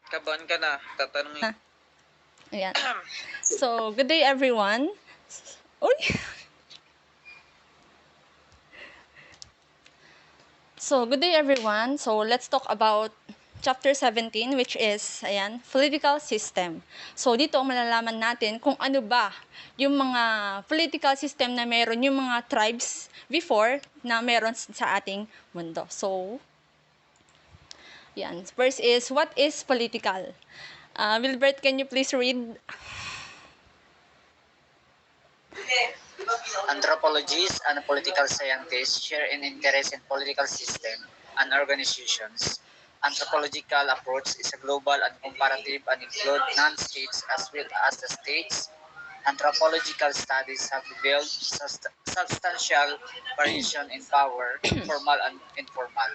Kabahan ka na, tatanungin. Ayan. So, good day everyone. Uy! So, good day everyone. So, let's talk about Chapter 17, which is, ayan, political system. So, dito malalaman natin kung ano ba yung mga political system na meron yung mga tribes before na meron sa ating mundo. So, yan. First is, what is political? Wilbert, can you please read? Anthropologists and political scientists share an interest in political system and organizations. Anthropological approach is a global and comparative and include non-states as well as the states. Anthropological studies have revealed substantial variation in power, formal and informal.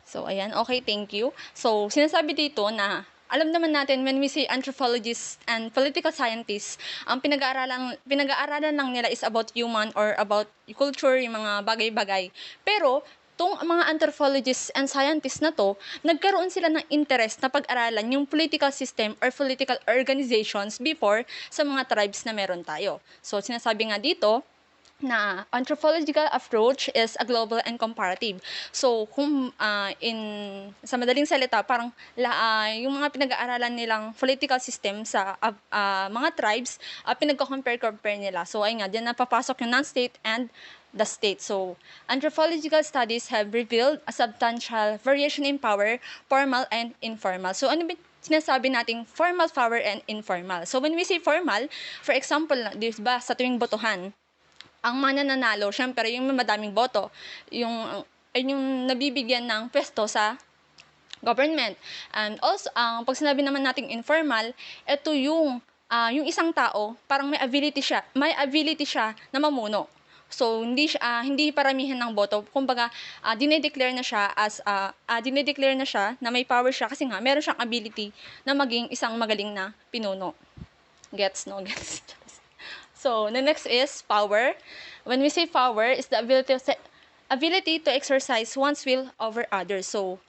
So, ayan. Okay, thank you. So, sinasabi dito na alam naman natin when we say anthropologists and political scientists, ang pinag-aaralan lang nila is about human or about culture, yung mga bagay-bagay. Pero, tong mga anthropologists and scientists na to, nagkaroon sila ng interest na pag-aralan yung political system or political organizations before sa mga tribes na meron tayo. So, sinasabi nga dito, na anthropological approach is a global and comparative. So, kung sa madaling salita, parang yung mga pinag-aaralan nilang political system sa mga tribes, pinagko-compare nila. So, ayun nga, diyan napapasok yung non-state and the state. So, anthropological studies have revealed a substantial variation in power, formal and informal. So, ano ba sinasabi nating formal power and informal? So, when we say formal, for example, di ba, sa tuwing botohan, ang mananalo, syempre, yung madaming boto, yung nabibigyan ng pwesto sa government. And also, pag sinabi naman nating informal, ito yung isang tao, parang may ability siya na mamuno. So, hindi paramihan ng boto. Kumbaga, dinedeclare na siya na may power siya kasi nga, meron siyang ability na maging isang magaling na pinuno. Gets, no? Gets. So, the next is power. When we say power, is the ability to exercise one's will over others. So,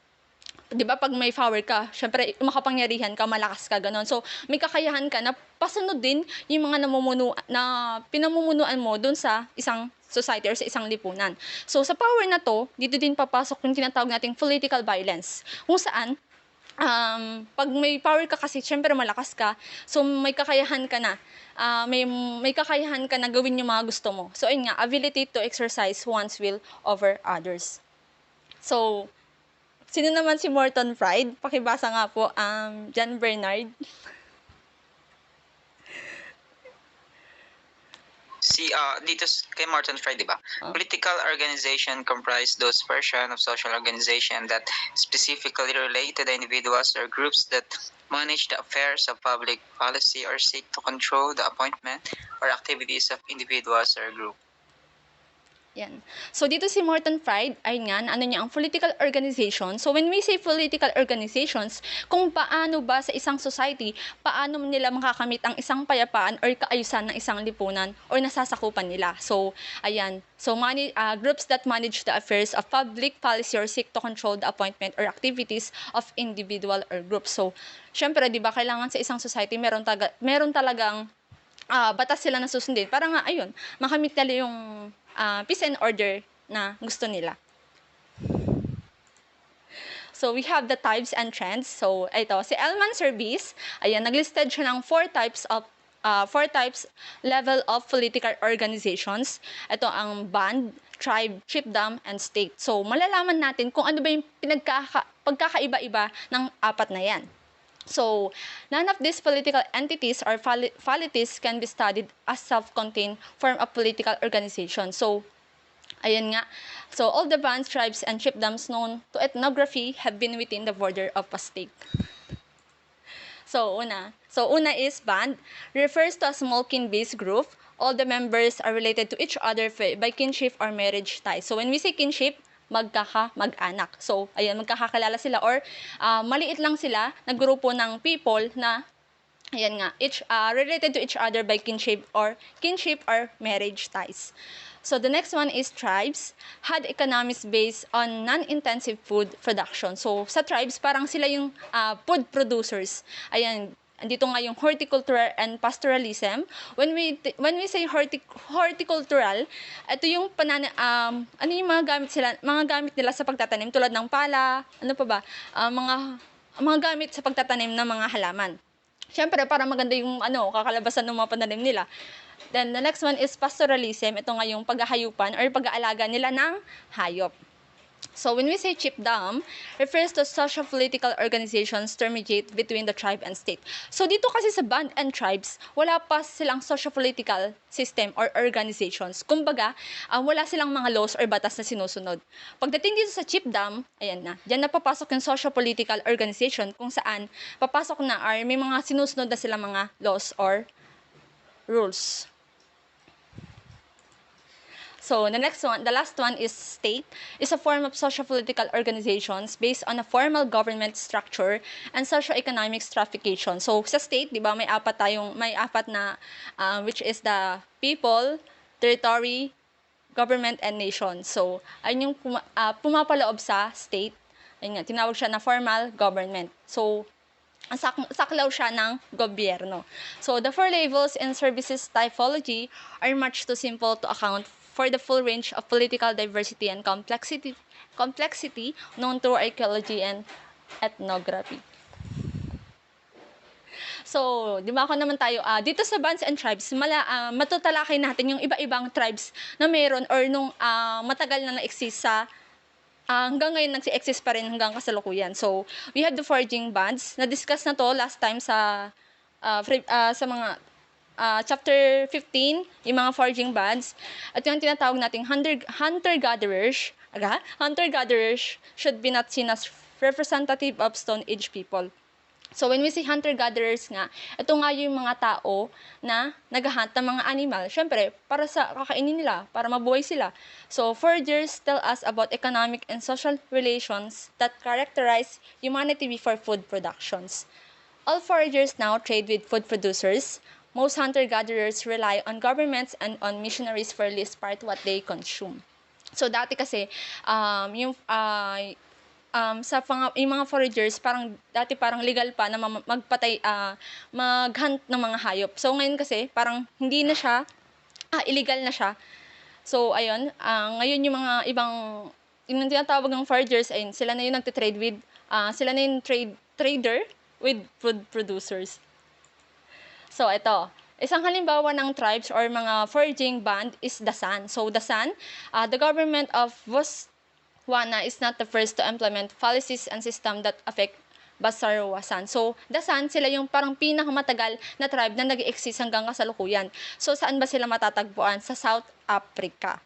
di ba pag may power ka, syempre makapangyarihan ka, malakas ka, ganon. So, may kakayahan ka na pasunod din yung mga pinamumunuan mo dun sa isang society or sa isang lipunan. So, sa power na to, dito din papasok yung tinatawag nating political violence. Kung saan, pag may power ka kasi, syempre malakas ka, so may kakayahan ka na, may kakayahan ka na gawin yung mga gusto mo. So, ayun nga, ability to exercise one's will over others. So, sino naman si Morton Pride? Pakibasa nga po, John Bernard. Dito kay Martin Fry, di ba? Political organization comprise those version of social organization that specifically relate to the individuals or groups that manage the affairs of public policy or seek to control the appointment or activities of individuals or group. Yan. So, dito si Morton Pride, ay nga, ano niya, ang political organization. So, when we say political organizations, kung paano ba sa isang society, paano nila makakamit ang isang payapaan or kaayusan ng isang lipunan or nasasakupan nila. So, ayan. So, groups that manage the affairs of public policy or seek to control the appointment or activities of individual or group. So, syempre, di ba, kailangan sa isang society, meron talagang batas sila na susundin para nga, ayun, makamit nila yung peace and order na gusto nila. So, we have the types and trends. So, ito, si Elman Service, ayan, naglisted siya ng four types level of political organizations. Ito ang band, tribe, chiefdom, and state. So, malalaman natin kung ano ba yung pagkakaiba-iba ng apat na yan. So, none of these political entities or polities can be studied as self-contained form of political organization. So, ayun nga. So, all the bands, tribes, and chiefdoms known to ethnography have been within the border of a state. So, una is band. Refers to a small kin-based group. All the members are related to each other by kinship or marriage ties. So, when we say kinship, mag-anak. So, ayan, magkakakilala sila or maliit lang sila na grupo ng people na ayan nga, related to each other by kinship or marriage ties. So the next one is tribes had economics based on non-intensive food production. So sa tribes, parang sila yung food producers. Ayan, andito nga yung horticultural and pastoralism. When we say horticultural, ito yung ano yung mga gamit nila sa pagtatanim tulad ng pala, ano pa ba? Mga gamit sa pagtatanim ng mga halaman. Siyempre, para maganda yung kakalabasan ng mga pananim nila. Then, the next one is pastoralism. Ito nga yung paghahayupan or pag-aalaga nila ng hayop. So, when we say chiefdom, refers to socio-political organizations terminate between the tribe and state. So, dito kasi sa band and tribes, wala pa silang socio-political system or organizations. Kumbaga, wala silang mga laws or batas na sinusunod. Pagdating dito sa chiefdom, ayan na, diyan na papasok yung socio-political organization kung saan papasok na or may mga sinusunod na silang mga laws or rules. So, the last one is state, is a form of socio-political organizations based on a formal government structure and socio-economic stratification. So, sa state, di ba, may apat na, which is the people, territory, government, and nation. So, ayun yung pumapaloob sa state. Ayun nga, tinawag siya na formal government. So, saklaw siya ng gobyerno. So, the four levels and services typology are much too simple to account for the full range of political diversity and complexity known through archaeology and ethnography. So, di ba ako naman tayo, dito sa bands and tribes, matutalakay natin yung iba-ibang tribes na meron or nung matagal na na-exist sa hanggang ngayon nagsi-exist pa rin hanggang kasalukuyan. So, we have the foraging bands. Na-discuss na to last time sa mga chapter 15, yung mga foraging bands. At yung tinatawag nating hunter-gatherers. Hunter-gatherers should be not seen as representative of Stone Age people. So, when we say hunter-gatherers nga, ito nga yung mga tao na nag-hunt ng mga animal. Siyempre, para sa kakainin nila, para mabuhay sila. So, foragers tell us about economic and social relations that characterize humanity before food productions. All foragers now trade with food producers. Most hunter-gatherers rely on governments and on missionaries for at least part what they consume. So, dati kasi, yung mga foragers, parang legal pa na mag-hunt ng mga hayop. So, ngayon kasi, parang hindi na siya, illegal na siya. So, ayun, ngayon yung mga yung tinatawag ng foragers, ayun, sila na yung nagtitrade with, sila na yung trader with food producers. So, ito. Isang halimbawa ng tribes or mga foraging band is Dasan. So, Dasan, the government of Botswana is not the first to implement policies and system that affect Basaruasan. So, Dasan, sila yung parang pinakamatagal na tribe na nag-exist hanggang kasalukuyan. So, saan ba sila matatagpuan? Sa South Africa.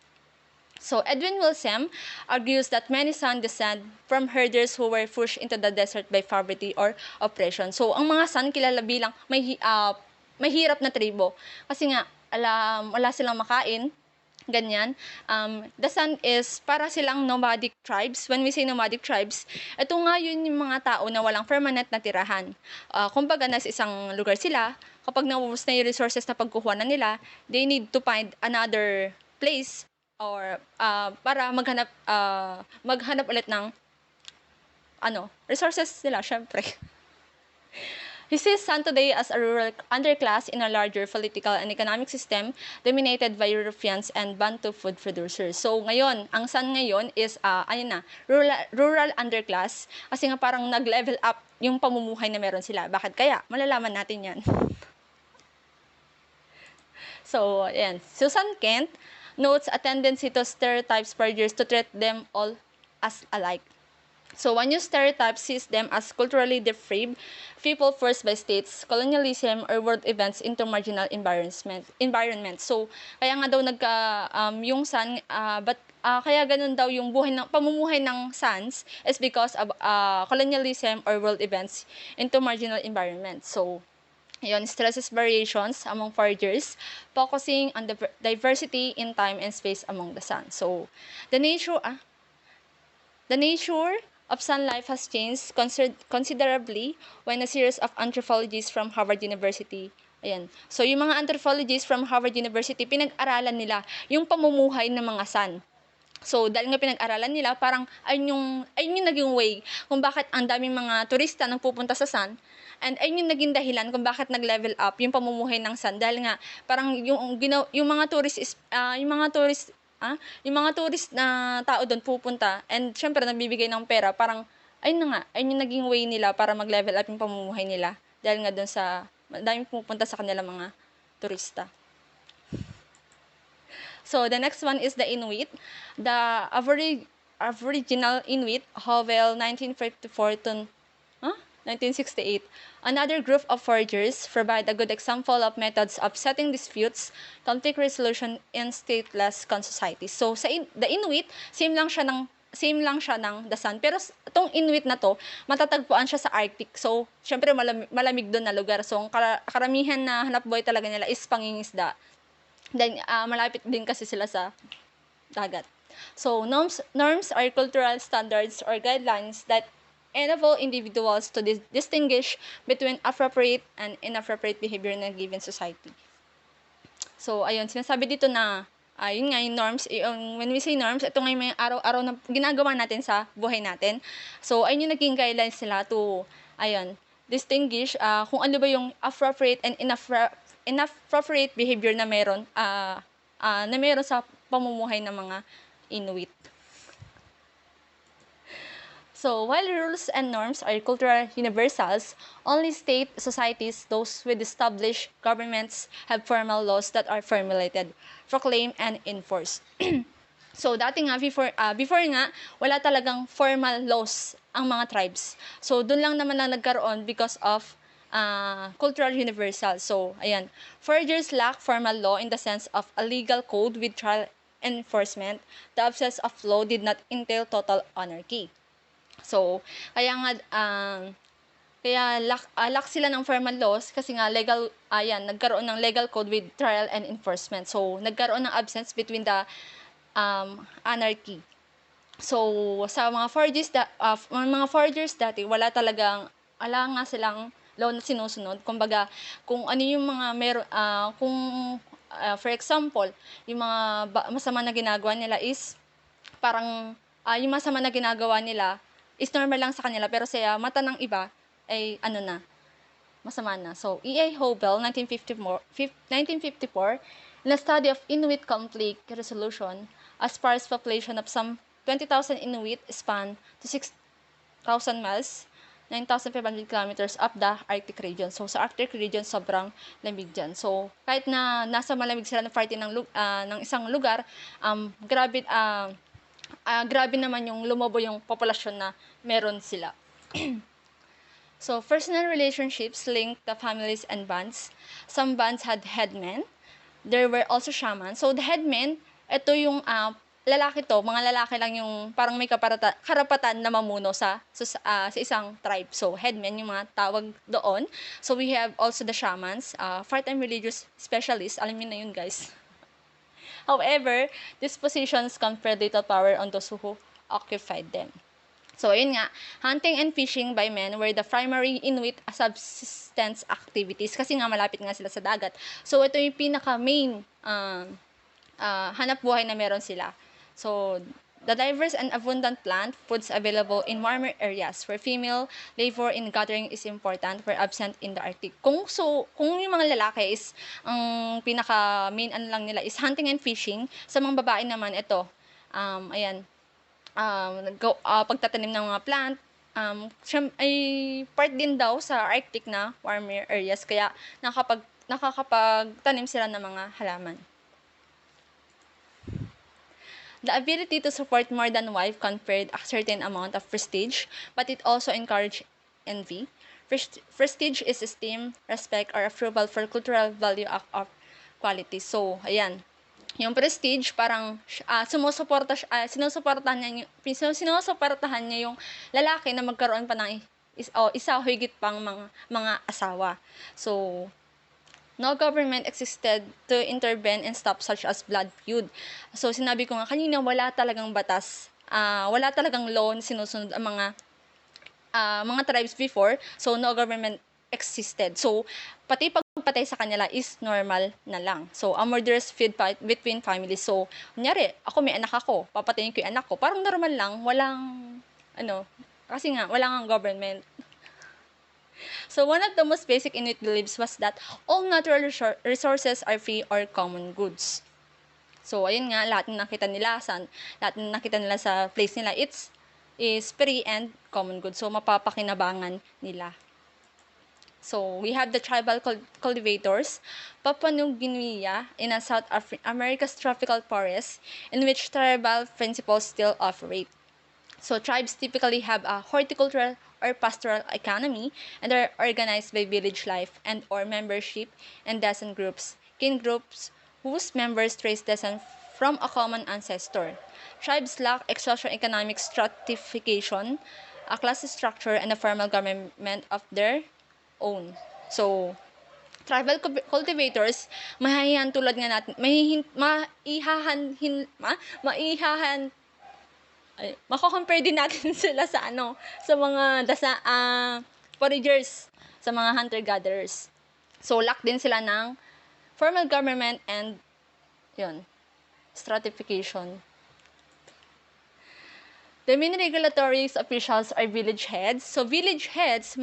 So, Edwin Wilson argues that many San descend from herders who were pushed into the desert by poverty or oppression. So, ang mga San kilala bilang mahirap na tribo. Kasi nga, wala silang makain, ganyan. The San is para silang nomadic tribes. When we say nomadic tribes, ito nga yun yung mga tao na walang permanent na tirahan. Kumbaga, nasa isang lugar sila, kapag naubos na yung resources na pagkukuha na nila, they need to find another place or para maghanap ulit ng resources nila, syempre. He sees San today as a rural underclass in a larger political and economic system dominated by Europeans and Bantu food producers. So ngayon, ang San ngayon is rural underclass kasi nga parang nag-level up yung pamumuhay na meron sila. Bakit kaya? Malalaman natin yan. So, ayan. Susan Kent notes a tendency to stereotype foragers to treat them all as alike. So, one new stereotype sees them as culturally depraved people forced by states, colonialism, or world events into marginal environment. So, kaya nga daw yung San, kaya ganun daw yung pamumuhay ng Sans is because of colonialism or world events into marginal environment. So, yun, stresses variations among foragers, focusing on the diversity in time and space among the San. So, the nature of San life has changed considerably when a series of anthropologists from Harvard University Ayan. So, yung mga anthropologists from Harvard University, pinag-aralan nila yung pamumuhay ng mga San. So, dahil nga pinag-aralan nila, parang ayun yung naging way kung bakit ang daming mga turista nang pupunta sa San. And ayun yung naging dahilan kung bakit nag-level up yung pamumuhay ng San. Dahil nga, parang yung mga tourist is, yung mga tourist na tao doon pupunta, and syempre nagbibigay ng pera, parang ayun na nga, ayun yung naging way nila para mag-level up yung pamumuhay nila. Dahil nga doon sa, daming pupunta sa kanila mga turista. So, the next one is the Inuit. The Aboriginal Inuit, Howell, 1954 to 1968. Another group of foragers provide a good example of methods of settling disputes, conflict resolution in stateless societies. So, the Inuit, same lang siya ng the Sun. Pero itong Inuit na to, matatagpuan siya sa Arctic. So, syempre malamig doon na lugar. So, ang karamihan na hanapbuhay talaga nila is pangingisda. Then, malapit din kasi sila sa dagat. So, norms are cultural standards or guidelines that enable individuals to distinguish between appropriate and inappropriate behavior in a given society. So, ayun, sinasabi dito na, yun nga, yung norms, when we say norms, ito nga yung may araw-araw na ginagawa natin sa buhay natin. So, ayun yung naging guidelines nila to, distinguish kung ano ba yung appropriate and inappropriate behavior na meron sa pamumuhay ng mga Inuit. So, while rules and norms are cultural universals, only state societies, those with established governments, have formal laws that are formulated, proclaimed, and enforced. So, dati nga, before nga, wala talagang formal laws ang mga tribes. So, dun lang naman lang nagkaroon because of cultural universal. So, ayan. Foragers lack formal law in the sense of a legal code with trial enforcement. The absence of law did not entail total anarchy. So, kaya nga, lack sila ng formal laws kasi nga nagkaroon ng legal code with trial and enforcement. So, nagkaroon ng absence between the anarchy. So, sa mga foragers dati, wala nga silang law na sinusunod. Kumbaga, kung ano yung mga for example, yung mga masama na ginagawa nila is parang yung masama na ginagawa nila is normal lang sa kanila, pero sa mata ng iba ay masama na. So, E.A. Hobel, 1954, in a study of Inuit conflict resolution, as far as population of some 20,000 Inuit span to 6,000 miles, 9,500 kilometers up the Arctic region. So, sa Arctic region, sobrang lamig dyan. So, kahit na nasa malamig sila na party ng isang lugar, grabe naman yung lumobo yung populasyon na meron sila. So, personal relationships linked the families and bands. Some bands had headmen. There were also shamans. So, the headmen, ito yung mga lalaki lang yung parang may karapatan na mamuno sa isang tribe. So, headmen yung mga tawag doon. So, we have also the shamans, part-time religious specialists. Alam niyo na yun, guys. However, these positions conferred little power on those who occupied them. So, ayun nga, hunting and fishing by men were the primary Inuit subsistence activities kasi nga malapit nga sila sa dagat. So, ito yung pinaka-main hanap buhay na meron sila. So, the diverse and abundant plant foods available in warmer areas where female labor in gathering is important were absent in the Arctic. Kung yung mga lalaki is ang pinaka-main lang nila is hunting and fishing, sa mga babae naman ito, pagtatanim ng mga plant, ay part din daw sa Arctic na warmer areas, kaya nakakapagtanim sila ng mga halaman. The ability to support more than one wife conferred a certain amount of prestige, but it also encouraged envy. Prestige is esteem, respect, or approval for cultural value of quality. So, ayan. Yung prestige, parang sinusuportahan niya yung lalaki na magkaroon pa ng isa o higit pang mga asawa. So, no government existed to intervene and stop such as blood feud. So, sinabi ko nga kanina, wala talagang batas, wala talagang law na sinusunod ang mga tribes before. So, no government existed. So, pati patay sa kanila is normal na lang. So, a murderous feud fight between families. So, kunyari, ako may anak ako, papatayin ko yung anak ko. Parang normal lang, walang, kasi nga, walang government. So, one of the most basic Inuit beliefs was that all natural resources are free or common goods. So, ayun nga, lahat ng nakita nila sa place nila, is free and common goods. So, mapapakinabangan nila. So, we have the tribal cultivators, Papua New Guinea in a South America's tropical forest, in which tribal principles still operate. So, tribes typically have a horticultural or pastoral economy and are organized by village life and or membership in descent groups, kin groups whose members trace descent from a common ancestor. Tribes lack a socio-economic stratification, a class structure, and a formal government of their own. So, tribal cultivators, mahihayan tulad nga natin, mako-compare din natin sila sa sa mga foragers, sa mga hunter-gatherers. So, lack din sila ng formal government and stratification. The main regulatory officials are village heads. So, village heads,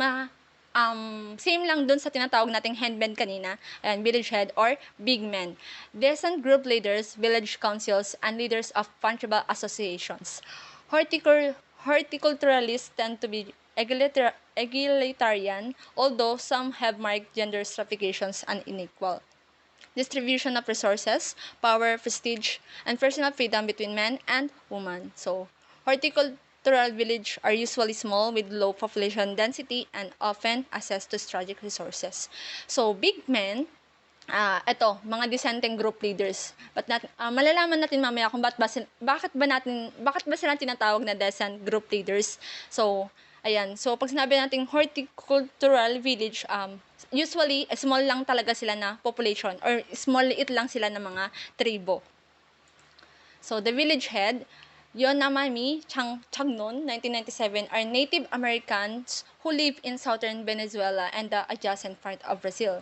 same lang dun sa tinatawag nating headman kanina, and village head or big men. Descent group leaders, village councils, and leaders of fungible associations. Horticulturalists tend to be egalitarian, although some have marked gender stratifications and unequal distribution of resources, power, prestige, and personal freedom between men and women. So, horticultural villages are usually small with low population density and often access to strategic resources. So, big men, mga dissenting group leaders. But malalaman natin mamaya kung bakit ba sila tinatawag na decent group leaders. So, ayan. So, pag sinabi natin horticultural village, usually, small lang talaga sila na population or liit lang sila na mga tribo. So, the village head, Yanomami Chagnon, 1997, are Native Americans who live in southern Venezuela and the adjacent part of Brazil.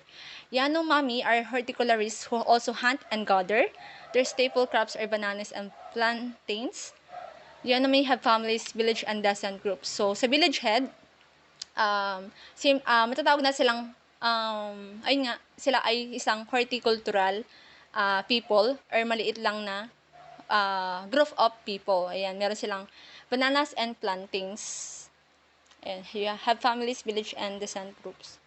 Yanomami are horticulturists who also hunt and gather. Their staple crops are bananas and plantains. Yanomami have families, village, and descent groups. So, sa village head, matatawag na silang, ayun nga, sila ay isang horticultural people or maliit lang na group of people. Ayan, meron silang bananas and plantains. Ayan, you have families, village, and descent groups.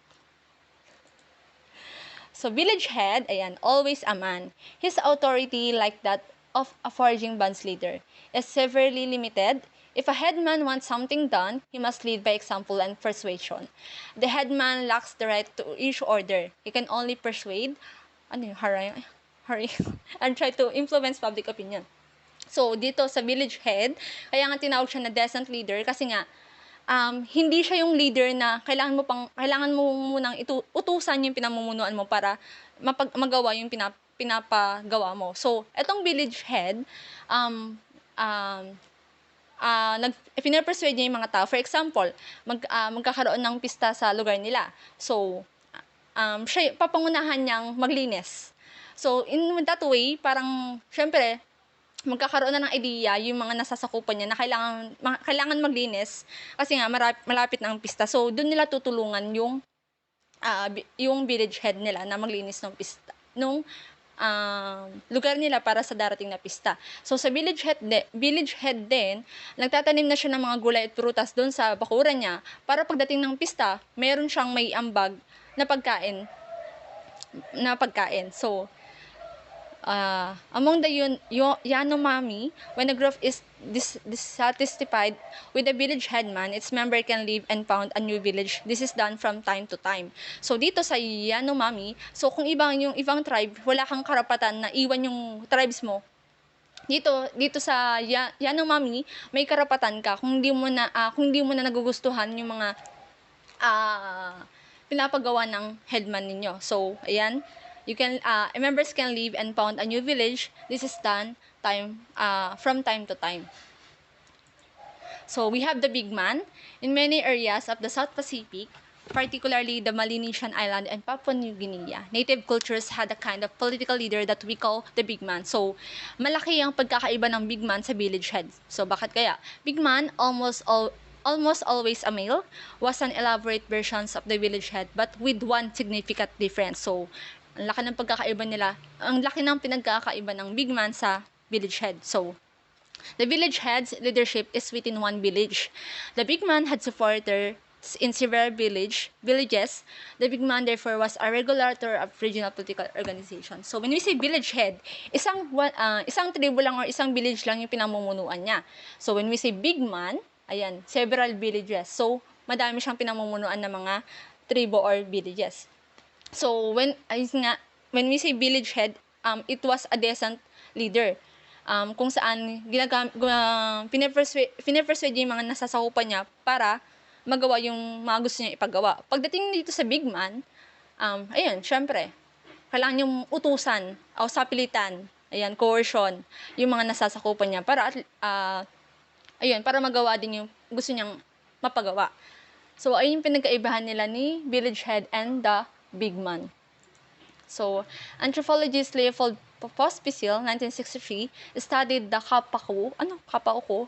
So, village head, ayan, always a man. His authority, like that of a foraging band's leader, is severely limited. If a headman wants something done, he must lead by example and persuasion. The headman lacks the right to issue order. He can only persuade, hurry, and try to influence public opinion. So, dito sa village head, kaya nga tinawag siya na decent leader kasi nga, hindi siya yung leader na kailangan mo munang utusan yung pinamumunuan mo para magawa yung pinapagawa mo. So, etong village head, pinapersuade niya yung mga tao. For example, magkakaroon ng pista sa lugar nila. So, siya papangunahan niyang maglinis. So, in that way, parang, syempre, magkakaroon na ng idea yung mga nasasakupan niya na kailangan maglinis kasi nga malapit na ang pista. So, doon nila tutulungan yung village head nila na maglinis ng pista, lugar nila para sa darating na pista. So, sa village head din, nagtatanim na siya ng mga gulay at prutas doon sa bakuran niya para pagdating ng pista, meron siyang may ambag na pagkain. So, among the Yanomami, when a group is dissatisfied with the village headman, its member can leave and found a new village. This is done from time to time. So, dito sa Yanomami, so kung yung ibang tribe, wala kang karapatan na iwan yung tribes mo, dito sa Yanomami, may karapatan ka kung hindi mo na nagugustuhan yung mga pinapagawa ng headman ninyo. So, ayan. Members can leave and found a new village. This is done from time to time. So, we have the big man. In many areas of the South Pacific, particularly the Melanesian Island and Papua New Guinea. Native cultures had a kind of political leader that we call the big man. So, malaki ang pagkakaiba ng big man sa village head. So, bakit kaya? Big man, almost always a male, was an elaborate versions of the village head but with one significant difference. So, ang laki ng pagkakaiba nila, ang laki ng pinagkakaiba ng big man sa village head. So, the village head's leadership is within one village. The big man had supporters in several villages. The big man therefore was a regulator of regional political organizations. So when we say village head, isang tribo lang or isang village lang yung pinamumunuan niya. So when we say big man, ayan, several villages. So madami siyang pinamumunuan ng mga tribo or villages. So when we say village head, it was a decent leader. Kung saan pinapersuade yung mga nasasakupan niya para magawa yung mga gusto niya ipagawa. Pagdating dito sa big man, ayun, syempre, kailangan yung utusan o sapilitan, ayan, coercion, yung mga nasasakupan niya para ayun, para magawa din yung gusto niyang mapagawa. So, ayun yung pinagkaibahan nila ni village head and the big man. So, anthropologist Leopold Pospisil, 1963, studied the Kapauku,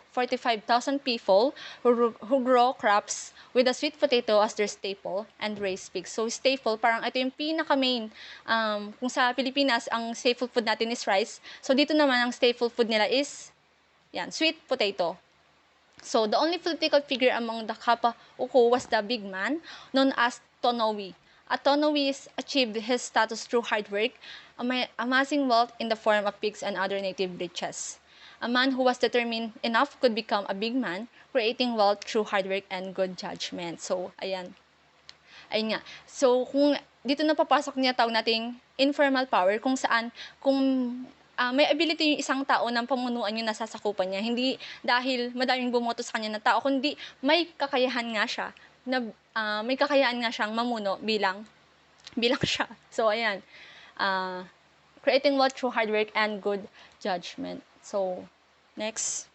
45,000 people who grow crops with a sweet potato as their staple and raise pigs. So, staple, parang ito yung pinaka-main. Kung sa Pilipinas, ang staple food natin is rice. So, dito naman, ang staple food nila is, yan, sweet potato. So, the only political figure among the Kapauku was the big man, known as Tonowi. Tonowi achieved his status through hard work, amassing wealth in the form of pigs and other native riches. A man who was determined enough could become a big man, creating wealth through hard work and good judgment. So, ayan. Ayun nga. So, kung dito na papasok niya tawag nating informal power, kung saan, kung may ability yung isang tao ng pamunuan yung nasasakupan niya. Hindi dahil madaming bumoto sa kanya na tao, kundi may kakayahan nga siya na may kakayahan nga siyang mamuno bilang siya. So, ayan. Creating wealth through hard work and good judgment. So, next.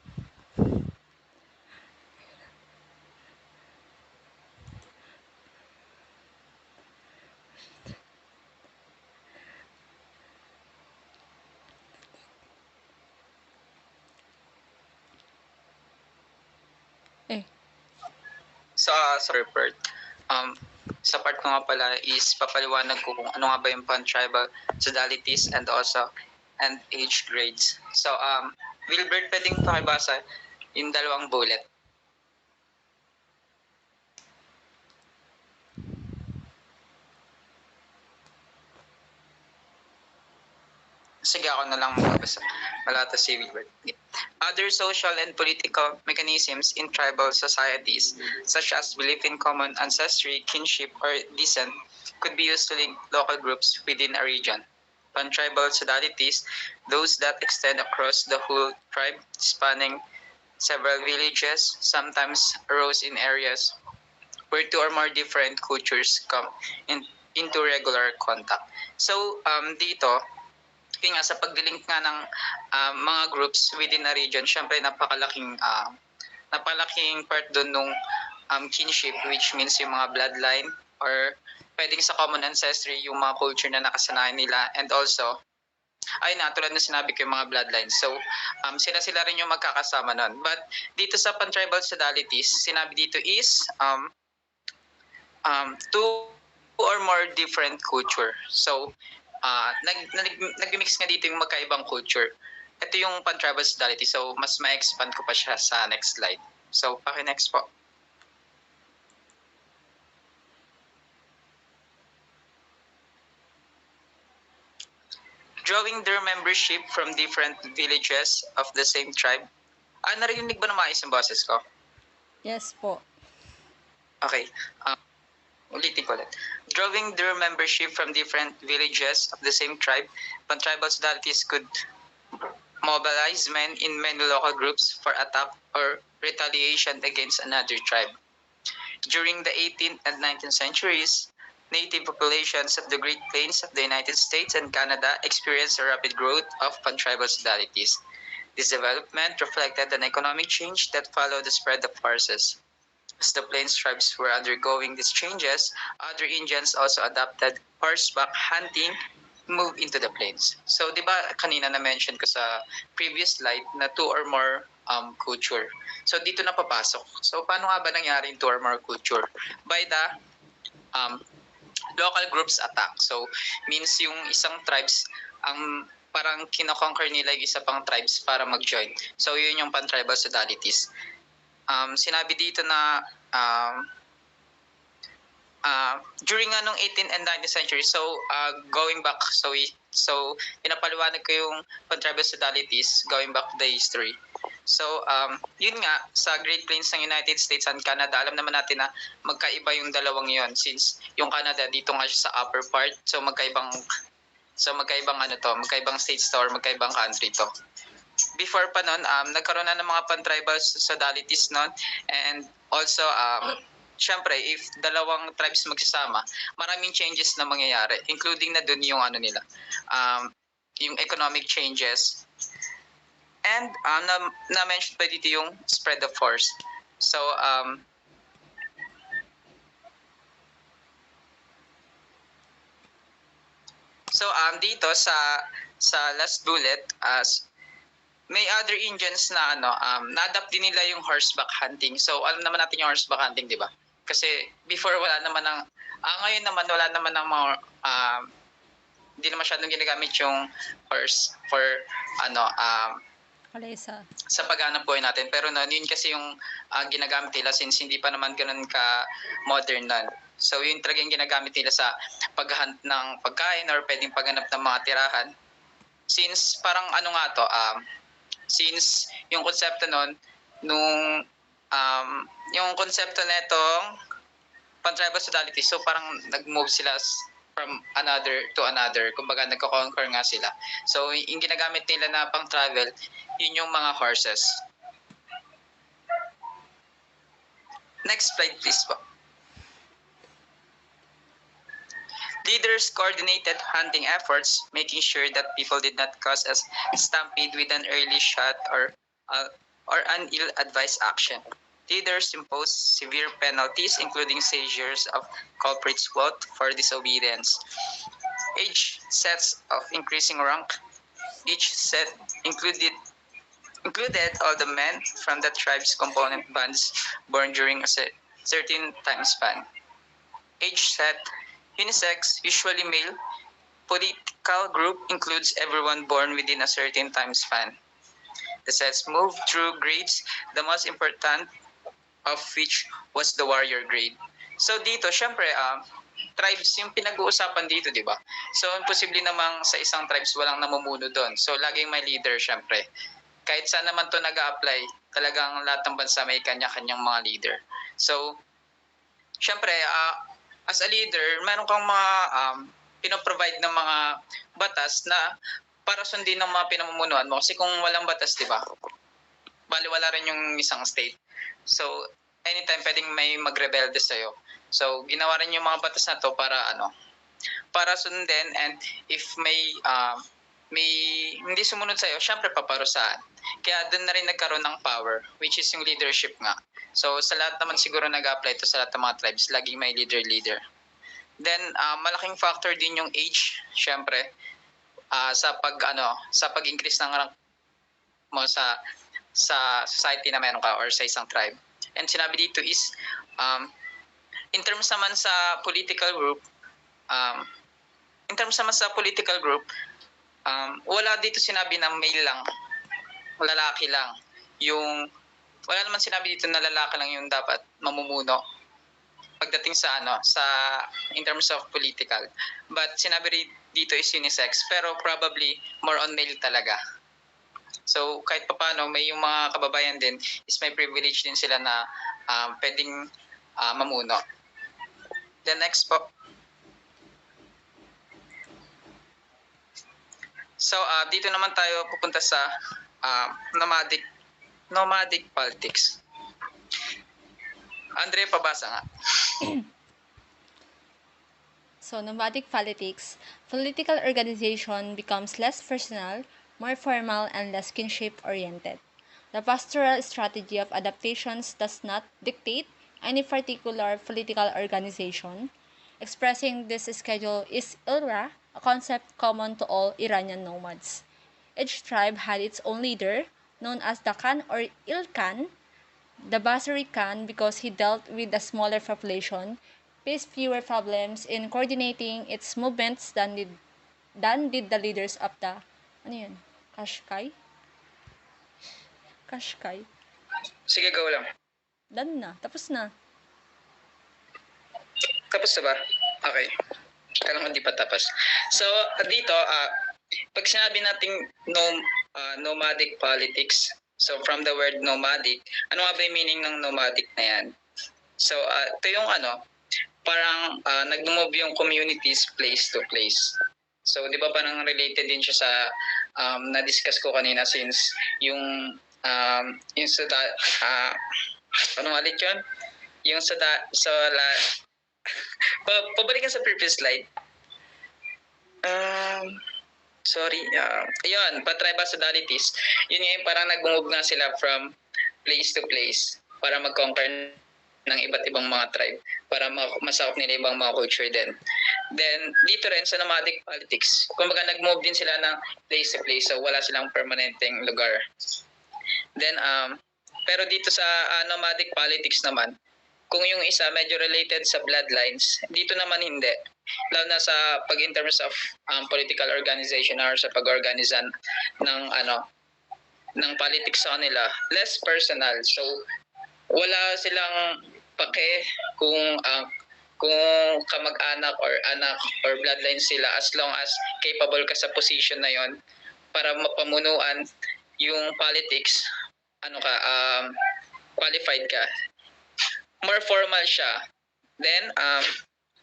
Sa report, sa part ko nga pala is papaliwanag ko kung ano nga ba yung pan-tribal sodalities and age grades. So, Wilbert, pwedeng pakibasa yung dalawang bullet. Sige, ako na lang magbasa. Malata si Wilbert. Other social and political mechanisms in tribal societies, such as belief in common ancestry, kinship, or descent, could be used to link local groups within a region. Pan-tribal sodalities, those that extend across the whole tribe, spanning several villages, sometimes arose in areas where two or more different cultures come into regular contact. So, dito, yun nga, sa pagdilink nga ng mga groups within a region, syempre napakalaking part doon nung kinship, which means yung mga bloodline or pwedeng sa common ancestry, yung mga culture na nakasanayan nila, and also, ay na, tulad na sinabi ko yung mga bloodline. So, sila rin yung magkakasama nun. But dito sa pan-tribal sodalities, sinabi dito is two or more different culture. So, nag-mix nga dito yung magkaibang culture. Ito yung pan-tribal sodality. So, mas ma-expand ko pa siya sa next slide. So, paki-next po. Drawing their membership from different villages of the same tribe. Narinig ba na maayos yung boses ko? Yes po. Okay. Ulitin ko ulit. Drawing their membership from different villages of the same tribe, pan-tribal sodalities could mobilize men in many local groups for attack or retaliation against another tribe. During the 18th and 19th centuries, native populations of the Great Plains of the United States and Canada experienced a rapid growth of pan-tribal sodalities. This development reflected an economic change that followed the spread of horses. As the Plains tribes were undergoing these changes, other Indians also adopted horseback hunting, move into the plains. So, di ba kanina na-mention ko sa previous slide na two or more culture. So, dito na papasok. So, paano nga ba nangyari yung two or more culture? By the um, local groups attack. So, means yung isang tribes, ang parang kinoconquer nila yung isa pang tribes para mag-join. So, yun yung pan-tribal sodalities. Sinabi dito na during anong 18th and 19th century, so going back, so pinapaliwanag ko yung pan-tribal sodalities going back to the history. So, yun nga, sa Great Plains ng United States and Canada, alam naman natin na magkaiba yung dalawang yon since yung Canada dito nga siya sa upper part, so magkaibang states to or magkaibang country to. Before pa nun, nagkaroon na ng mga pan-tribal sodalities nun, and also, syempre, if dalawang tribes magsasama, maraming changes na mangyayari, including na dun yung yung economic changes. And na-mention pa dito yung spread of force. So, dito sa last bullet, may other Indians na na-adapt din nila yung horseback hunting. So, alam naman natin yung horseback hunting, di ba? Kasi before ngayon naman wala naman ng mga hindi na masyadong ginagamit yung horse for sa paghanap buhay natin. Pero noon, yun kasi yung ginagamit nila since hindi pa naman ganun ka modern nun. So, yun talagang ginagamit nila sa paghahunt ng pagkain or pwedeng paghanap ng mga tirahan. Since parang since yung konsepto nun, yung konsepto netong pan-tribal sodality, so parang nag-move sila from another to another. Kumbaga, nagko-conquer nga sila. So, yung ginagamit nila na pang-travel, yun yung mga horses. Next slide, please po. Leaders coordinated hunting efforts, making sure that people did not cause a stampede with an early shot or an ill-advised action. Leaders imposed severe penalties, including seizures of culprits' wealth for disobedience. Age sets of increasing rank. Each set included all the men from the tribe's component bands born during a certain time span. Age set, unisex, usually male. Political group includes everyone born within a certain time span. The sets moved through grades, the most important of which was the warrior grade. So dito, syempre, tribes yung pinag-uusapan dito, di ba? So, imposible namang sa isang tribes walang namumuno doon. So, laging may leader, syempre. Kahit saan naman to nag-a-apply, talagang lahat ng bansa may kanya-kanyang mga leader. So, syempre, as a leader, meron kang mga pinoprovide ng mga batas na para sundin ng mga pinamumunuan mo. Kasi kung walang batas, di ba? Baliwala rin yung isang state. So, anytime pwedeng may magrebelde sa'yo. So, ginawa rin yung mga batas na to para para sundin, and if may hindi sumunod sa'yo, syempre paparusahan. Kaya doon na rin nagkaroon ng power, which is yung leadership nga. So, sa lahat naman siguro nag-apply to sa lahat ng mga tribes, laging may leader. Then, malaking factor din yung age, syempre, sa pag-increase ng rank mo sa society na meron ka or sa isang tribe. And sinabi dito is, in terms naman sa political group, wala dito sinabi na male lang, lalaki lang. Wala naman sinabi dito na lalaki lang yung dapat mamumuno pagdating sa in terms of political. But sinabi dito is unisex, pero probably more on male talaga. So, kahit papaano, may yung mga kababayan din is may privilege din sila na pwedeng mamuno. The next po. So, dito naman tayo pupunta sa nomadic politics. Andre, pabasa nga. So, nomadic politics, political organization becomes less personal, more formal, and less kinship-oriented. The pastoral strategy of adaptations does not dictate any particular political organization. Expressing this schedule is Ilra, a concept common to all Iranian nomads. Each tribe had its own leader, known as the Khan or Ilkhan. The Basri Khan, because he dealt with a smaller population, faced fewer problems in coordinating its movements than did the leaders of the ano yun? Kashkai? Kashkai. Sige, go lang. Done na. Tapos na. Tapos na ba? Okay. Kailangan hindi pa tapos. So, dito, pag sinabi nating nomadic politics, so from the word nomadic, ano nga ba yung meaning ng nomadic na yan? So, ito yung parang nag-move yung communities place to place. So, di ba parang related din siya sa na-discuss ko kanina since yung sa ano ulit yun? Yung pabalikan sa previous slide. Sorry. Ayun, tribal sodalities. Yun yung parang nag-move nga sila from place to place para mag-conquer ng iba't ibang mga tribe para masakop nila ibang mga culture din. Then, dito rin sa nomadic politics, kumbaga nag-move din sila ng place to place so wala silang permanenteng lugar. Then, pero dito sa nomadic politics naman, kung yung isa medyo related sa bloodlines, dito naman hindi. Lalo na sa in terms of political organization or sa pag-organizan ng politics sa kanila, less personal. So, wala silang pake kung kamag-anak or anak or bloodline sila as long as capable ka sa position na yon para mapamunuan yung politics, qualified ka. More formal siya. Then,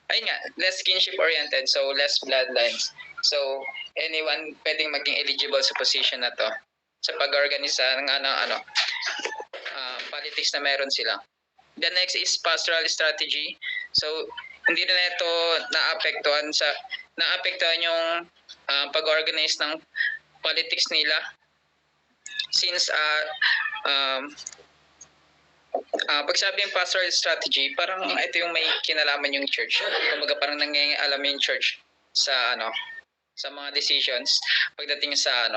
ayun nga, less kinship-oriented, so less bloodlines. So, anyone pwedeng maging eligible sa position na to sa pag-organisa ng politics na meron sila. The next is pastoral strategy. So, hindi rin ito naapektuhan yung pag-organize ng politics nila since pag sabi yung pastoral strategy, parang ito yung may kinalaman yung church. Kumbaga parang nangyayang yung church sa sa mga decisions pagdating sa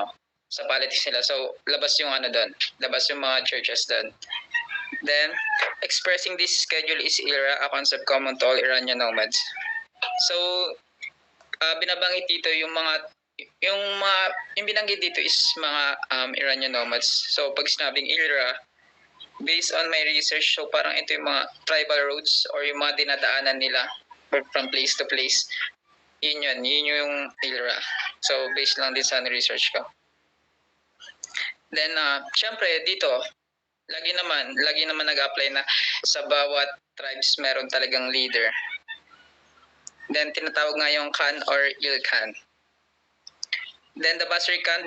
sa politics nila. So labas yung doon, labas yung mga churches doon. Then expressing this schedule is ILRA, a concept common to all Iranian nomads. So binabanggit dito yung binanggit dito is mga Iranian nomads. So pag sinabing ILRA, based on my research, so parang ito yung mga tribal roads or yung mga dinadaanan nila from place to place. Yun yung ILRA. So, based lang din sa research ko. Then, syempre, dito, lagi naman nag-apply na sa bawat tribes meron talagang leader. Then, tinatawag nga yung Khan or Ilkhan. Then, the Basri Khan,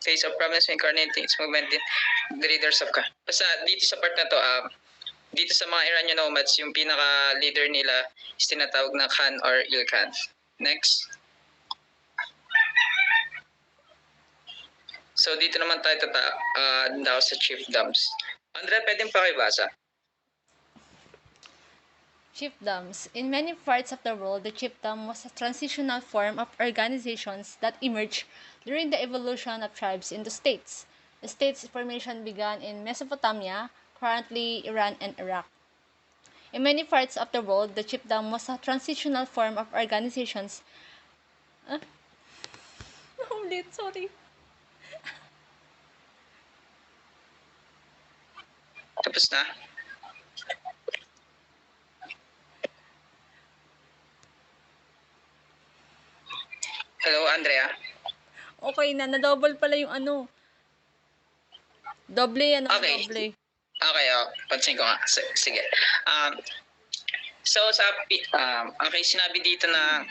face of problems incarnating its movement in the leaders of Khan. Basta dito sa part na to, dito sa mga Iranian nomads, yung pinaka-leader nila is tinatawag na Khan or Ilkhan. Next. So dito naman tayo daw sa chiefdoms. Andrea, pwedeng pakibasa? Chiefdoms. In many parts of the world, the chiefdom was a transitional form of organizations that emerged during the evolution of tribes into states. The states' formation began in Mesopotamia, currently Iran and Iraq. In many parts of the world, the chiefdom was a transitional form of organizations. Ulit, sorry. Tapos na? Hello, Andrea? Okay na, na-double pala yung Doble, Okay. doble. Okay, pansin ko nga. Sige. So, okay, sinabi dito na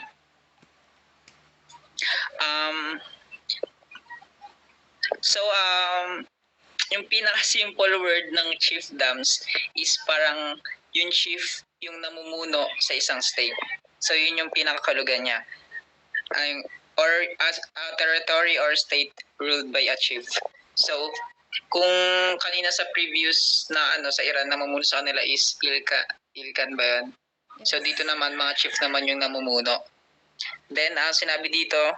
yung pinaka-simple word ng chiefdoms is parang yung chief yung namumuno sa isang state. So, yun yung pinakakalugan niya. Or as a territory or state ruled by a chief. So, kung kanina sa previous na sa Iran namumuno sa kanila is Ilkan ba yun? So dito naman mga chief naman yung namumuno. Then sinabi dito,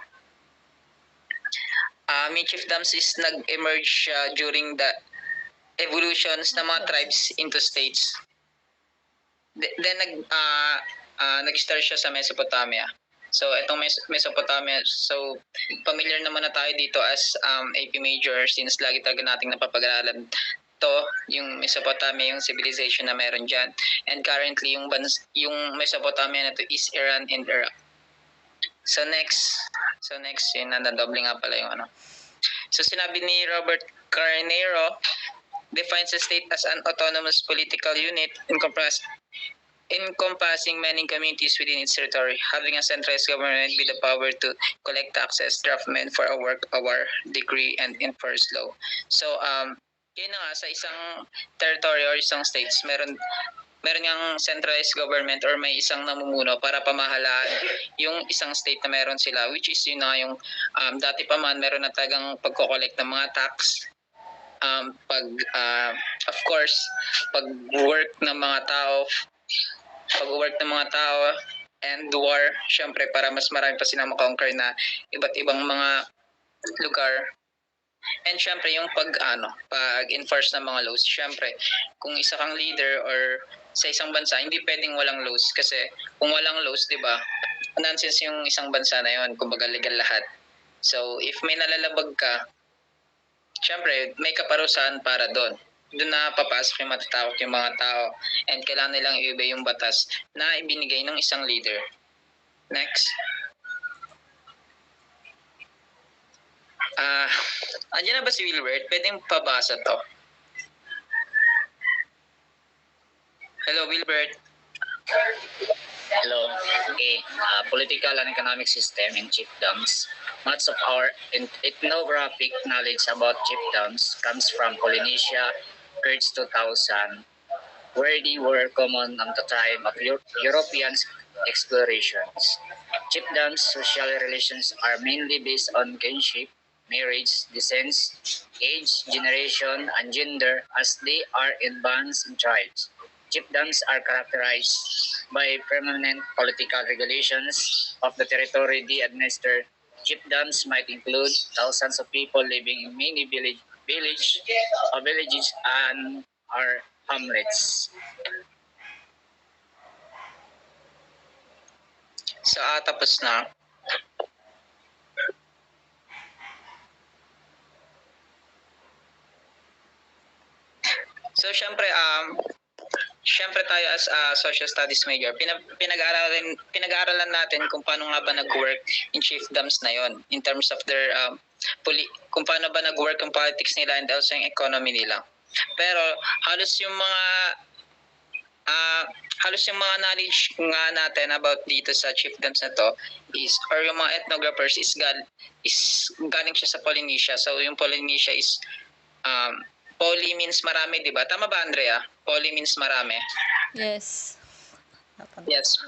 may chiefdoms is nag-emerge during the evolutions ng mga tribes into states. Then nag-start siya sa Mesopotamia. So itong Mesopotamia, so familiar naman na tayo dito as AP Major since lagi talaga nating napapag-aralan to, yung Mesopotamia, yung civilization na meron dyan. And currently, yung Mesopotamia na to is Iran and Iraq. So next, yun, nandadoble nga pala yung So sinabi ni Robert Carneiro, defines the state as an autonomous political unit encompassing many communities within its territory, having a centralized government with the power to collect taxes, draft men for a work hour, decree, and enforce law. So, yun na nga, sa isang territory or isang states, meron ngang centralized government or may isang namumuno para pamahalaan yung isang state na meron sila, which is yun na yung dati pa man meron na talagang pagko-collect ng mga tax, of course, pag-work ng mga tao, and war, syempre para mas marami pa silang makonquer na iba't ibang mga lugar. And syempre yung pag-enforce ng mga laws, syempre kung isa kang leader or sa isang bansa, hindi pwedeng walang laws kasi kung walang laws, 'di ba? Nonsense yung isang bansa na 'yon, kumbaga legal lahat. So if may nalalabag ka, syempre may kaparusahan para doon. Doon na papasok yung matatakot yung mga tao and kailangan nilang i-obey yung batas na ibinigay ng isang leader. Next. Andiyan na ba si Wilbert? Pwedeng pabasa to. Hello, Wilbert. Hello. Okay. Political and economic system in chiefdoms. Much of our ethnographic knowledge about chiefdoms comes from Polynesia, Kurds 2000, where they were common at the time of European explorations. Chiefdoms' social relations are mainly based on kinship, marriage, descent, age, generation, and gender as they are in bands and tribes. Chiefdoms are characterized by permanent political regulations of the territory they administer. Chiefdoms might include thousands of people living in many villages and or hamlets. So, tapos na. So, syempre tayo as social studies major, pinag-aaralan natin kung paano nga ba nag-work in chiefdoms na yon in terms of their kung paano ba nag-work yung politics nila and also yung economy nila. Pero halos yung mga knowledge nga natin about dito sa chiefdoms na to is, or yung mga ethnographers is galing siya sa Polynesia. So yung Polynesia is poly means marami, di ba? Tama ba, Andrea? Poly means marami. Yes. Yes,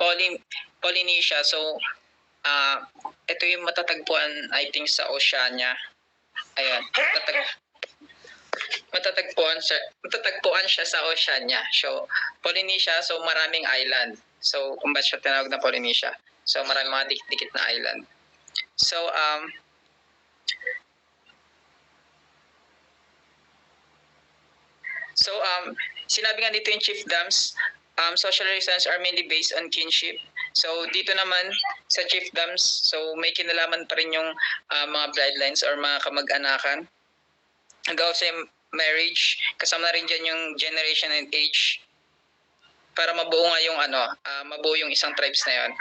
Polynesia. So, ito yung matatagpuan, I think, sa Oceania. Ayan, matatagpuan siya sa Oceania. So, Polynesia, so maraming island. So, kung ba't siya tinawag na Polynesia? So, maraming mga dikit-dikit na island. So, sinabi nga dito yung chiefdoms, social relations are mainly based on kinship. So dito naman sa chiefdoms, so may kinalaman pa rin yung mga bloodlines or mga kamag-anakan. Hanggang sa marriage, kasama na rin dyan yung generation and age para mabuo nga yung mabuo yung isang tribes na yon.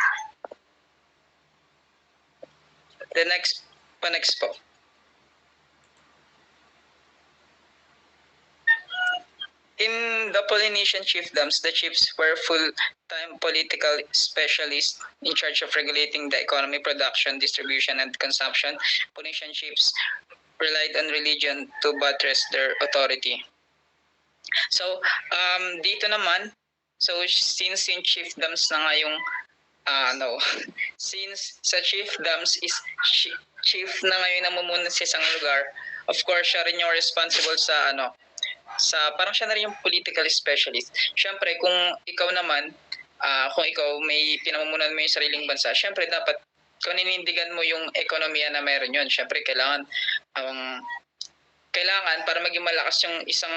The next po. In the Polynesian chiefdoms, the chiefs were full-time political specialists in charge of regulating the economy, production, distribution, and consumption. Polynesian chiefs relied on religion to buttress their authority. So, dito naman, so since yung chiefdoms na nga yung, since sa chiefdoms is chief na ngayon namumuno sa isang lugar, of course, siya rin yung responsible sa parang siya na rin yung political specialist. Syempre, kung ikaw naman, kung ikaw may pinamumunan mo yung sariling bansa, syempre dapat kaninindigan mo yung ekonomiya na meron yun. Syempre, kailangan para maging malakas yung isang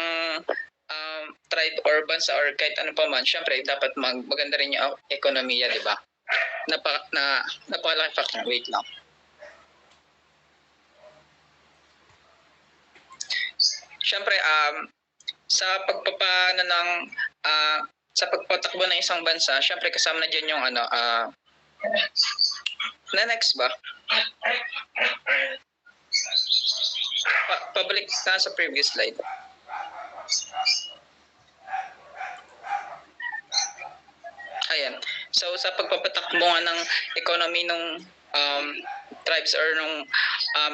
tribe or bansa or kahit ano pa man, syempre dapat maganda rin yung ekonomiya, di ba? Napakalaki factor. Wait lang. Syempre, sa pagpapana ng sa pagpatakbo ng isang bansa, syempre kasama na diyan yung na next ba? Pabalik na sa previous slide. Ayan. So sa pagpapatakbo nga ng economy ng tribes or nung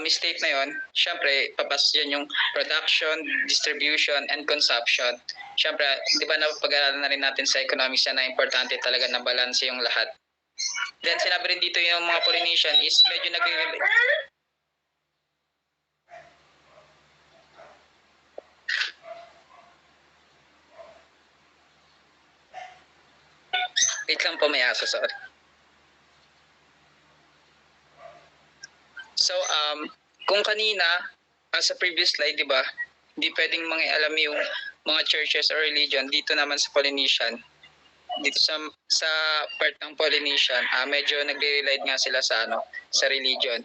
state na yon, syempre papasok yan yung production, distribution, and consumption. Syempre, di ba napag-aralan na rin natin sa economics na importante talaga na balance yung lahat. Then sinabi rin dito yung mga Polynesian is medyo wait lang po, may aso, sorry. So, kung kanina, sa previous slide, di ba, hindi pwedeng mangialam yung mga churches or religion. Dito naman sa Polynesian, dito sa part ng Polynesian, medyo nagre-rely nga sila sa sa religion,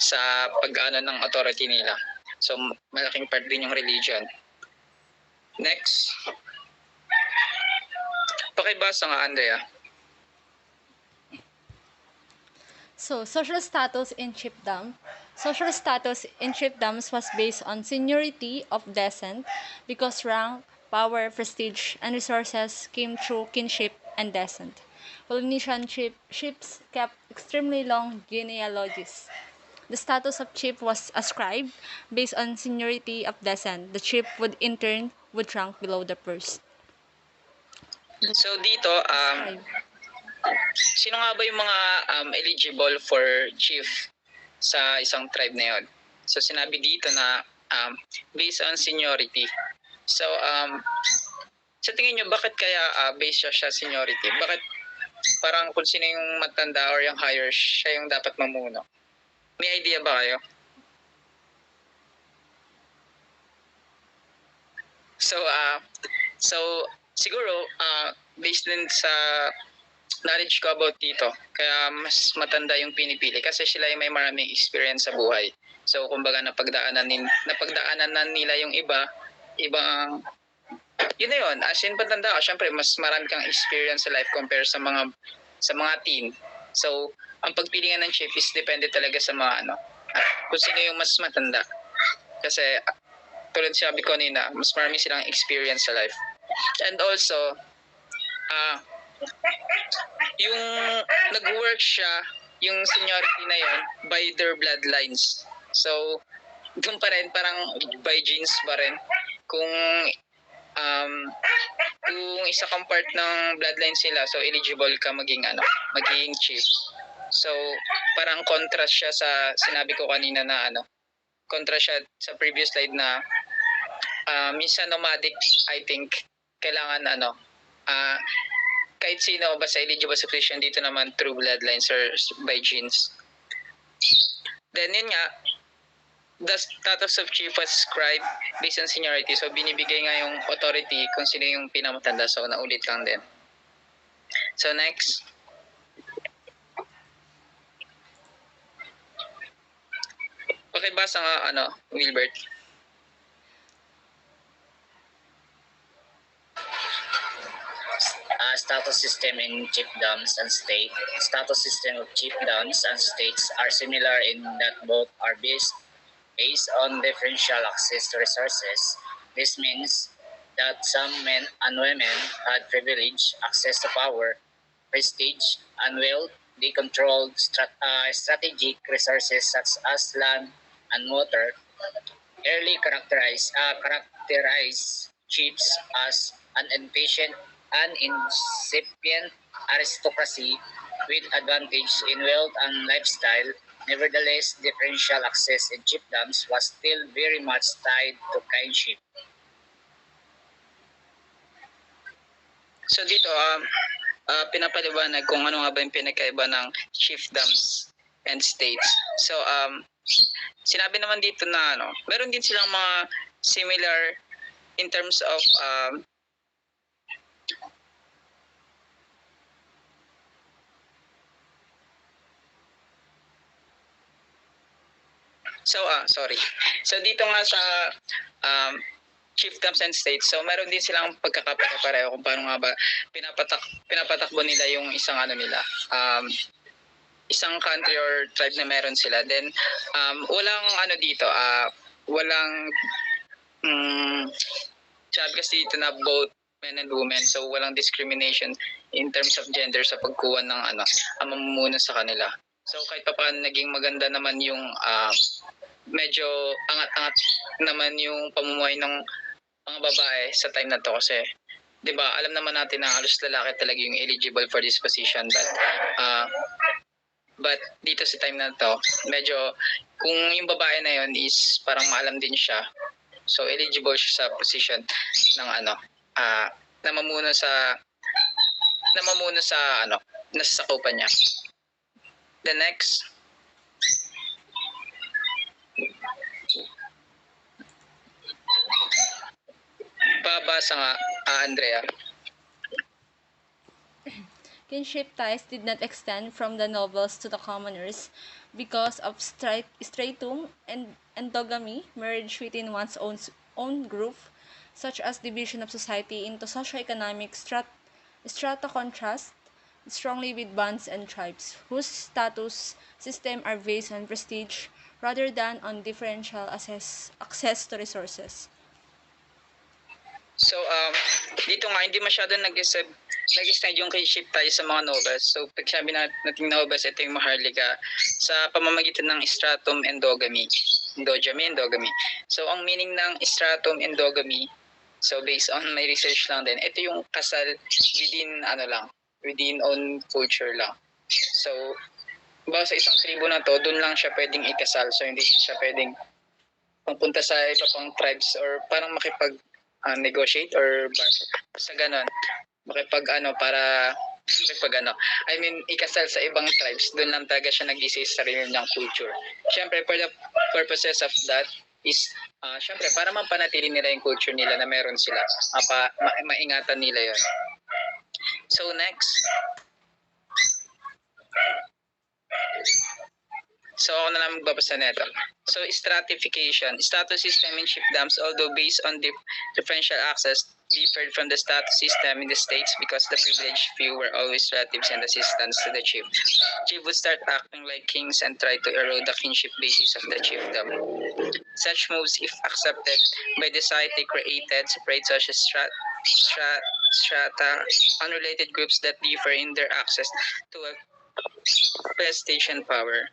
sa pag-ano ng authority nila. So, malaking part din yung religion. Next. Pakibasa nga, Andrea. So, social status in chiefdom. Social status in chiefdoms was based on seniority of descent because rank, power, prestige, and resources came through kinship and descent. Polynesian chiefs kept extremely long genealogies. The status of chief was ascribed based on seniority of descent. The chief would in turn would rank below the first. So dito, sino nga ba yung mga eligible for chief sa isang tribe na yun? So sinabi dito na based on seniority. So sa tingin nyo, bakit kaya based siya seniority? Bakit parang kung sino yung matanda or yung higher, siya yung dapat mamuno? May idea ba kayo? So siguro based din sa knowledge ko about dito, kaya mas matanda yung pinipili kasi sila yung may maraming experience sa buhay. So kumbaga napagdaanan nila yung ibang yun na yun. As in patanda ka, syempre mas marami kang experience sa life compare sa mga teen. So ang pagpili nga ng chief is depende talaga sa mga kung sino yung mas matanda. Kasi tulad sabi ko nina, mas marami silang experience sa life. And also, yung nag-work siya, yung seniority na yun, by their bloodlines. So, doon pa rin, parang by genes pa rin. Kung isa kang part ng bloodlines nila, so eligible ka maging chief. So, parang contrast siya sa sinabi ko kanina na contrast siya sa previous slide na minsan nomadic, I think, kailangan kahit sino basta eligible sa Christian, dito naman through bloodlines or by genes. Then yun nga, the status of chief was ascribed based on seniority. So binibigay nga yung authority kung sino yung pinamatanda. So naulit lang din. So next. Pakibasa nga Wilbert. Status system in chiefdoms and state. Status system of chiefdoms and states are similar in that both are based on differential access to resources. This means that some men and women had privilege, access to power, prestige, and wealth. They controlled strategic resources such as land and water. Early characterize chiefs as an incipient aristocracy with advantage in wealth and lifestyle. Nevertheless, differential access in chiefdoms was still very much tied to kinship. So dito, pinapaliwanag kung ano nga ba yung pinakaiba ng chiefdoms and states. So, sinabi naman dito na meron din silang mga similar in terms of sorry. So dito nga sa chiefdoms and states, so meron din silang pagkakapare-pareho kung paano nga ba pinapatakbo nila yung isang nila, isang country or tribe na meron sila. Then walang dito, walang sabi kasi dito na both men and women, so walang discrimination in terms of gender sa pagkuha ng ang mamumuno sa kanila. So kahit pa paano naging maganda naman yung medyo angat-angat naman yung pamumuhay ng mga babae sa time na to kasi 'di ba alam naman natin na halos lalaki talaga yung eligible for this position, but dito sa time na to medyo kung yung babae na yon is parang maalam din siya, so eligible siya sa position ng namamuno sa nasasakupan niya. The next, babasa nga, Andrea. Kinship ties did not extend from the nobles to the commoners because of stratum and endogamy, marriage within one's own group, such as division of society into socioeconomic strata contrast strongly with bands and tribes, whose status system are based on prestige rather than on differential access to resources. So, dito nga, hindi masyado nag-extend yung kinship tayo sa mga nobles. So, pag sabi natin nobles, ito yung maharlika sa pamamagitan ng stratum endogamy. Endogamy. So, ang meaning ng stratum endogamy, so based on my research lang din, ito yung kasal within own culture lang. So, ba sa isang tribo na to, doon lang siya pwedeng ikasal. So, hindi siya pwedeng pupunta sa iba pang tribes or parang negotiate or sa ganon. Ikasal sa ibang tribes, doon lang talaga siya nag-isip sa sarili niyang culture. Siyempre, for the purposes of that is, siyempre, para mapanatili nila yung culture nila na meron sila. Maingatan nila yon. So, next. So, ako na lang magbabasa nito. So, stratification. Status system in chiefdoms, although based on differential access, differed from the status system in the states because the privileged few were always relatives and assistants to the chief. Chief would start acting like kings and try to erode the kinship basis of the chiefdom. Such moves, if accepted by the society, created separate social strata, unrelated groups that differ in their access to a prestige and power.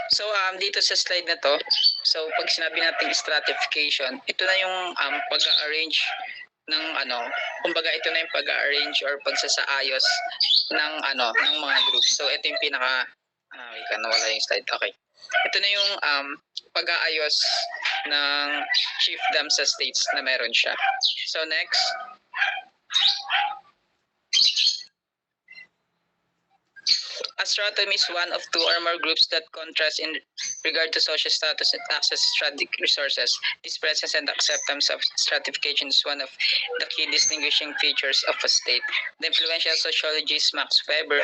So dito sa slide na to, so pag sinabi natin stratification, ito na yung pag-arrange ng kumbaga ito na yung pag-arrange or pagsasaayos ng ng mga groups. So ito yung nawala yung slide. Okay. Ito na yung pag-aayos ng chiefdom sa states na meron siya. So next. A stratum is one of two or more groups that contrast in regard to social status and access to strategic resources. This presence and acceptance of stratification is one of the key distinguishing features of a state. The influential sociologist Max Weber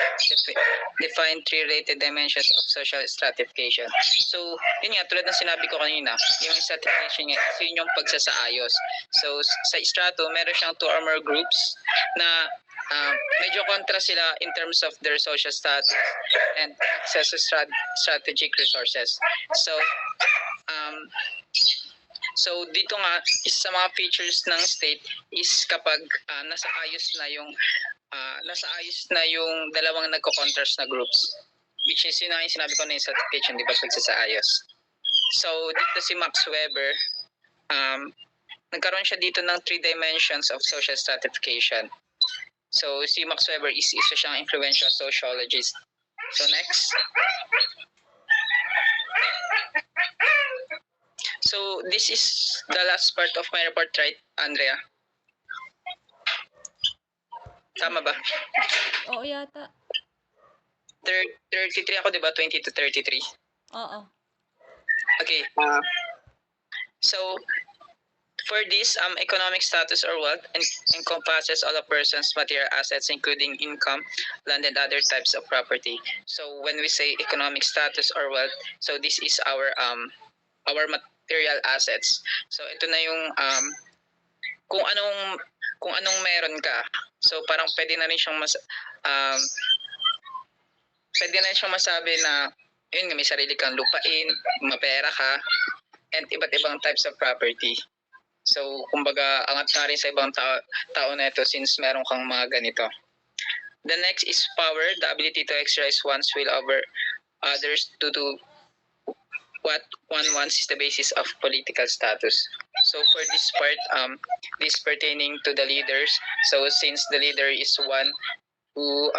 defined three related dimensions of social stratification. So, yun nga, tulad ng sinabi ko kanina, yung stratification nga, yun yung pagsasaayos. So, sa stratum, meron siyang two or more groups na medyo kontra sila in terms of their social status and access to strategic resources. So dito nga, isa sa mga features ng state is kapag nasa ayos na yung dalawang nagko-contrast na groups, which is yun ang sinabi ko na yung stratification, di ba, pagsasaayos. So dito si Max Weber nagkaroon siya dito ng 3 dimensions of social stratification. So, si Max Weber is isa siyang influential sociologist. So, next. So, this is the last part of my report, right, Andrea? Tama ba? Oo yata. 33 ako, di ba? 20 to 33. Oo. Okay. So, for this, economic status or wealth encompasses all a person's material assets, including income, land, and other types of property. So, when we say economic status or wealth, so this is our material assets. So, ito na yung kung anong meron ka. So, parang pwede na rin siyang pwede na siyang masabi na yun, may sarili kang lupain, mapera ka, and iba't ibang types of property. So, kumbaga, angat na rin sa ibang tao na ito since meron kang mga ganito. The next is power, the ability to exercise one's will over others to do what one wants is the basis of political status. So, for this part, this pertaining to the leaders. So, since the leader is one who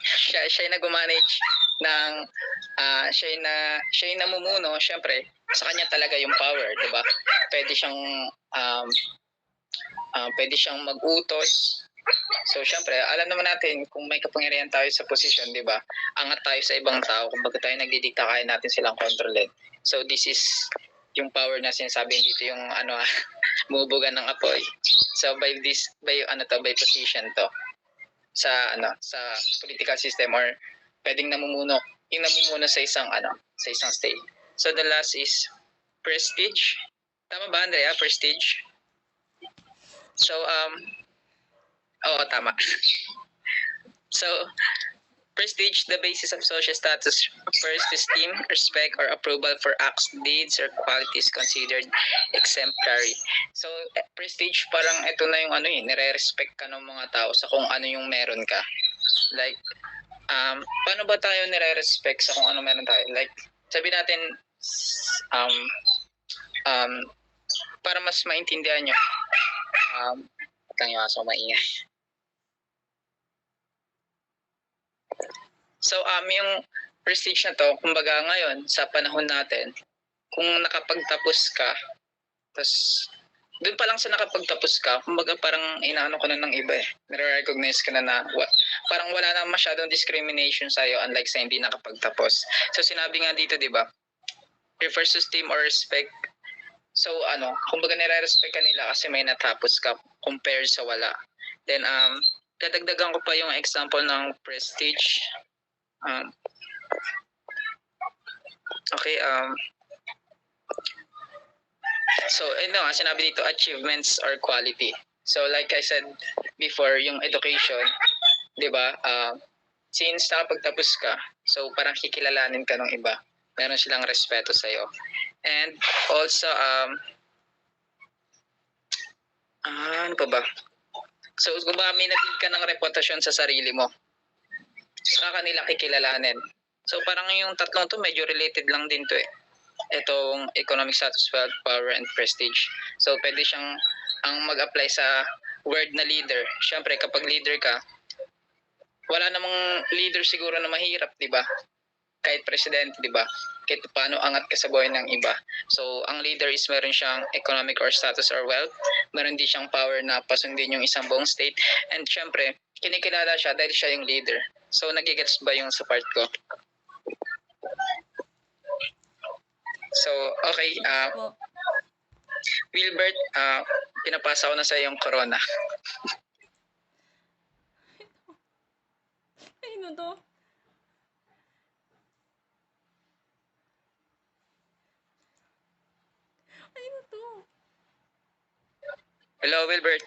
siya yung nag-manage ng siya yung namumuno, syempre sa kanya talaga yung power, 'di ba? Pwede siyang mag-utos. So syempre, alam naman natin kung may kapangyarihan tayo sa posisyon, 'di ba? Angat tayo sa ibang tao, kung kaya tayo nagdidikta, kaya natin silang kontrolin. So this is yung power na sinasabi dito, yung bumubugan ng apoy. So by position to sa political system, or pwedeng namumuno sa isang state. So the last is prestige. Tama ba, Andrea? Prestige. So oo, tama. So prestige, the basis of social status, first esteem, respect, or approval for acts, deeds, or qualities considered exemplary. So, prestige, parang ito na yung nire-respect ka ng mga tao sa kung ano yung meron ka. Like, paano ba tayo nire-respect sa kung ano meron tayo? Like, sabi natin, para mas maintindihan nyo, lang yung aso maingay. So, yung prestige na to, kumbaga ngayon, sa panahon natin, kung nakapagtapos ka, tapos, doon pa lang sa nakapagtapos ka, kumbaga parang inaano ko na ng iba nire-recognize ka na parang wala na masyadong discrimination sa'yo, unlike sa hindi nakapagtapos. So, sinabi nga dito, di ba, refers to esteem or respect. So, kumbaga nire-respect ka nila kasi may natapos ka compared sa wala. Then, dadagdagan ko pa yung example ng prestige. Okay, so, sinabi dito, achievements or quality. So, like I said before, yung education, di ba, since nakapagtapos ka, so parang kikilalanin ka ng iba. Meron silang respeto sa'yo. And also, ano pa ba? So, kung ba may nabig ka ng reputasyon sa sarili mo, saka kanila kikilalanin. So, parang yung tatlong to medyo related lang din to Itong economic status, wealth, power, and prestige. So, pwede siyang mag-apply sa word na leader. Siyempre, kapag leader ka, wala namang leader siguro na mahirap, di ba? Kahit presidente, di ba? Kahit paano angat ka sa buhay ng iba. So, ang leader is meron siyang economic or status or wealth. Meron din siyang power na pasundin yung isang buong state. And syempre, kinikilala siya dahil siya yung leader. So, nagigets ba yung sa part ko? So, okay. Wilbert, pinapasa ko na sa yung corona. Ano to? Ano to? Hello, Wilbert.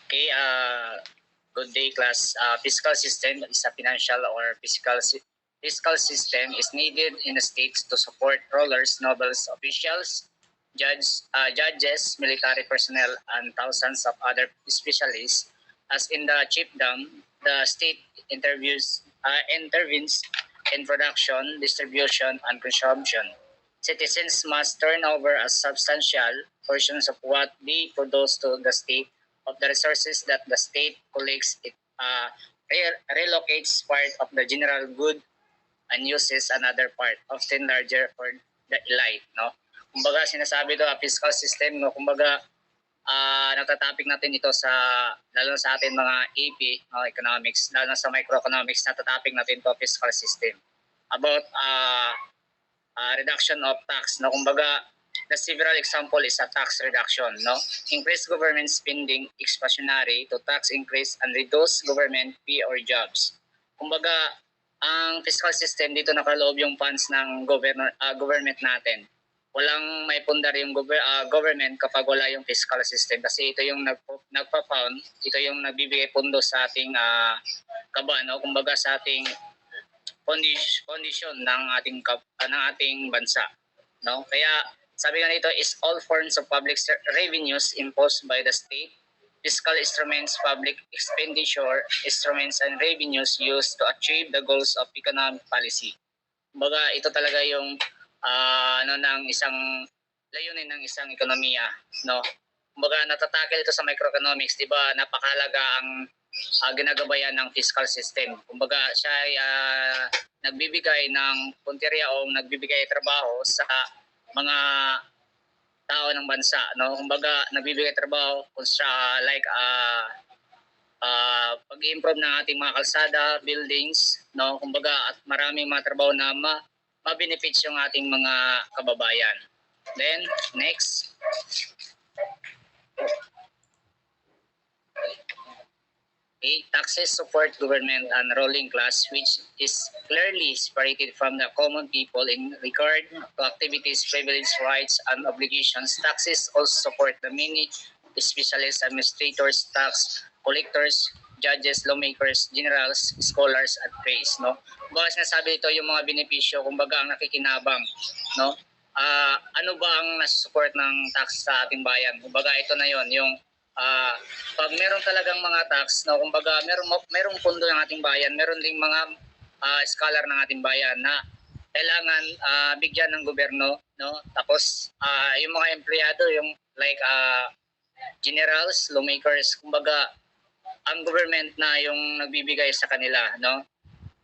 Okay, good day class. Fiscal system is a financial or fiscal system is needed in the states to support rulers, nobles, officials, judges, military personnel, and thousands of other specialists. As in the chiefdom, the state intervenes in production, distribution, and consumption. Citizens must turn over a substantial portions of what they produce to the state of the resources that the state collects. It relocates part of the general good and uses another part, often larger for the elite. No? Kumbaga sinasabi do fiscal system, no? Kumbaga natatopic natin ito sa lalo na sa atin mga AP, economics, lalo na sa microeconomics, natatopic natin to fiscal system about reduction of tax, no? Kumbaga the several example is a tax reduction, no? Increase government spending expansionary to tax increase and reduce government fee or jobs. Kumbaga ang fiscal system dito nakaloob yung funds ng government natin. Walang may pundar yung government kapag wala yung fiscal system kasi ito yung nagpa-found, ito yung nagbibigay pundo sa ating kaba, no? Kumbaga sa ating condition ng ating bansa, no? Kaya sabi nga nito is all forms of public revenues imposed by the state, fiscal instruments, public expenditure instruments, and revenues used to achieve the goals of economic policy. Kumbaga ito talaga yung ng isang layunin ng isang ekonomiya, no? Kumbaga natatakel ito sa microeconomics, 'di ba? Napakahalaga ang ginagabayan ng fiscal system. Kumbaga siya ay nagbibigay ng punteriya o nagbibigay trabaho sa mga tao ng bansa, no? Kumbaga nagbibigay trabaho kung siya like pag-improve ng ating mga kalsada, buildings, no? Kumbaga at maraming mga trabaho na ma-benefits yung ating mga kababayan. Then next, taxes support government and ruling class, which is clearly separated from the common people in regard to activities, privileges, rights, and obligations. Taxes also support the many specialists, administrators, tax collectors, judges, lawmakers, generals, scholars, at praise, no? Kumbaga sinasabi ito yung mga benepisyo, kumbaga ang nakikinabang, no? Ano ba ang nasusupport ng tax sa ating bayan? Kumbaga ito na yon yung pag meron talagang mga tax, no, kumbaga merong pundo ng ating bayan, meron ding mga scholar ng ating bayan na kailangan bigyan ng gobyerno, no? Tapos yung mga empleyado, yung like generals, lawmakers, kumbaga ang government na yung nagbibigay sa kanila, no?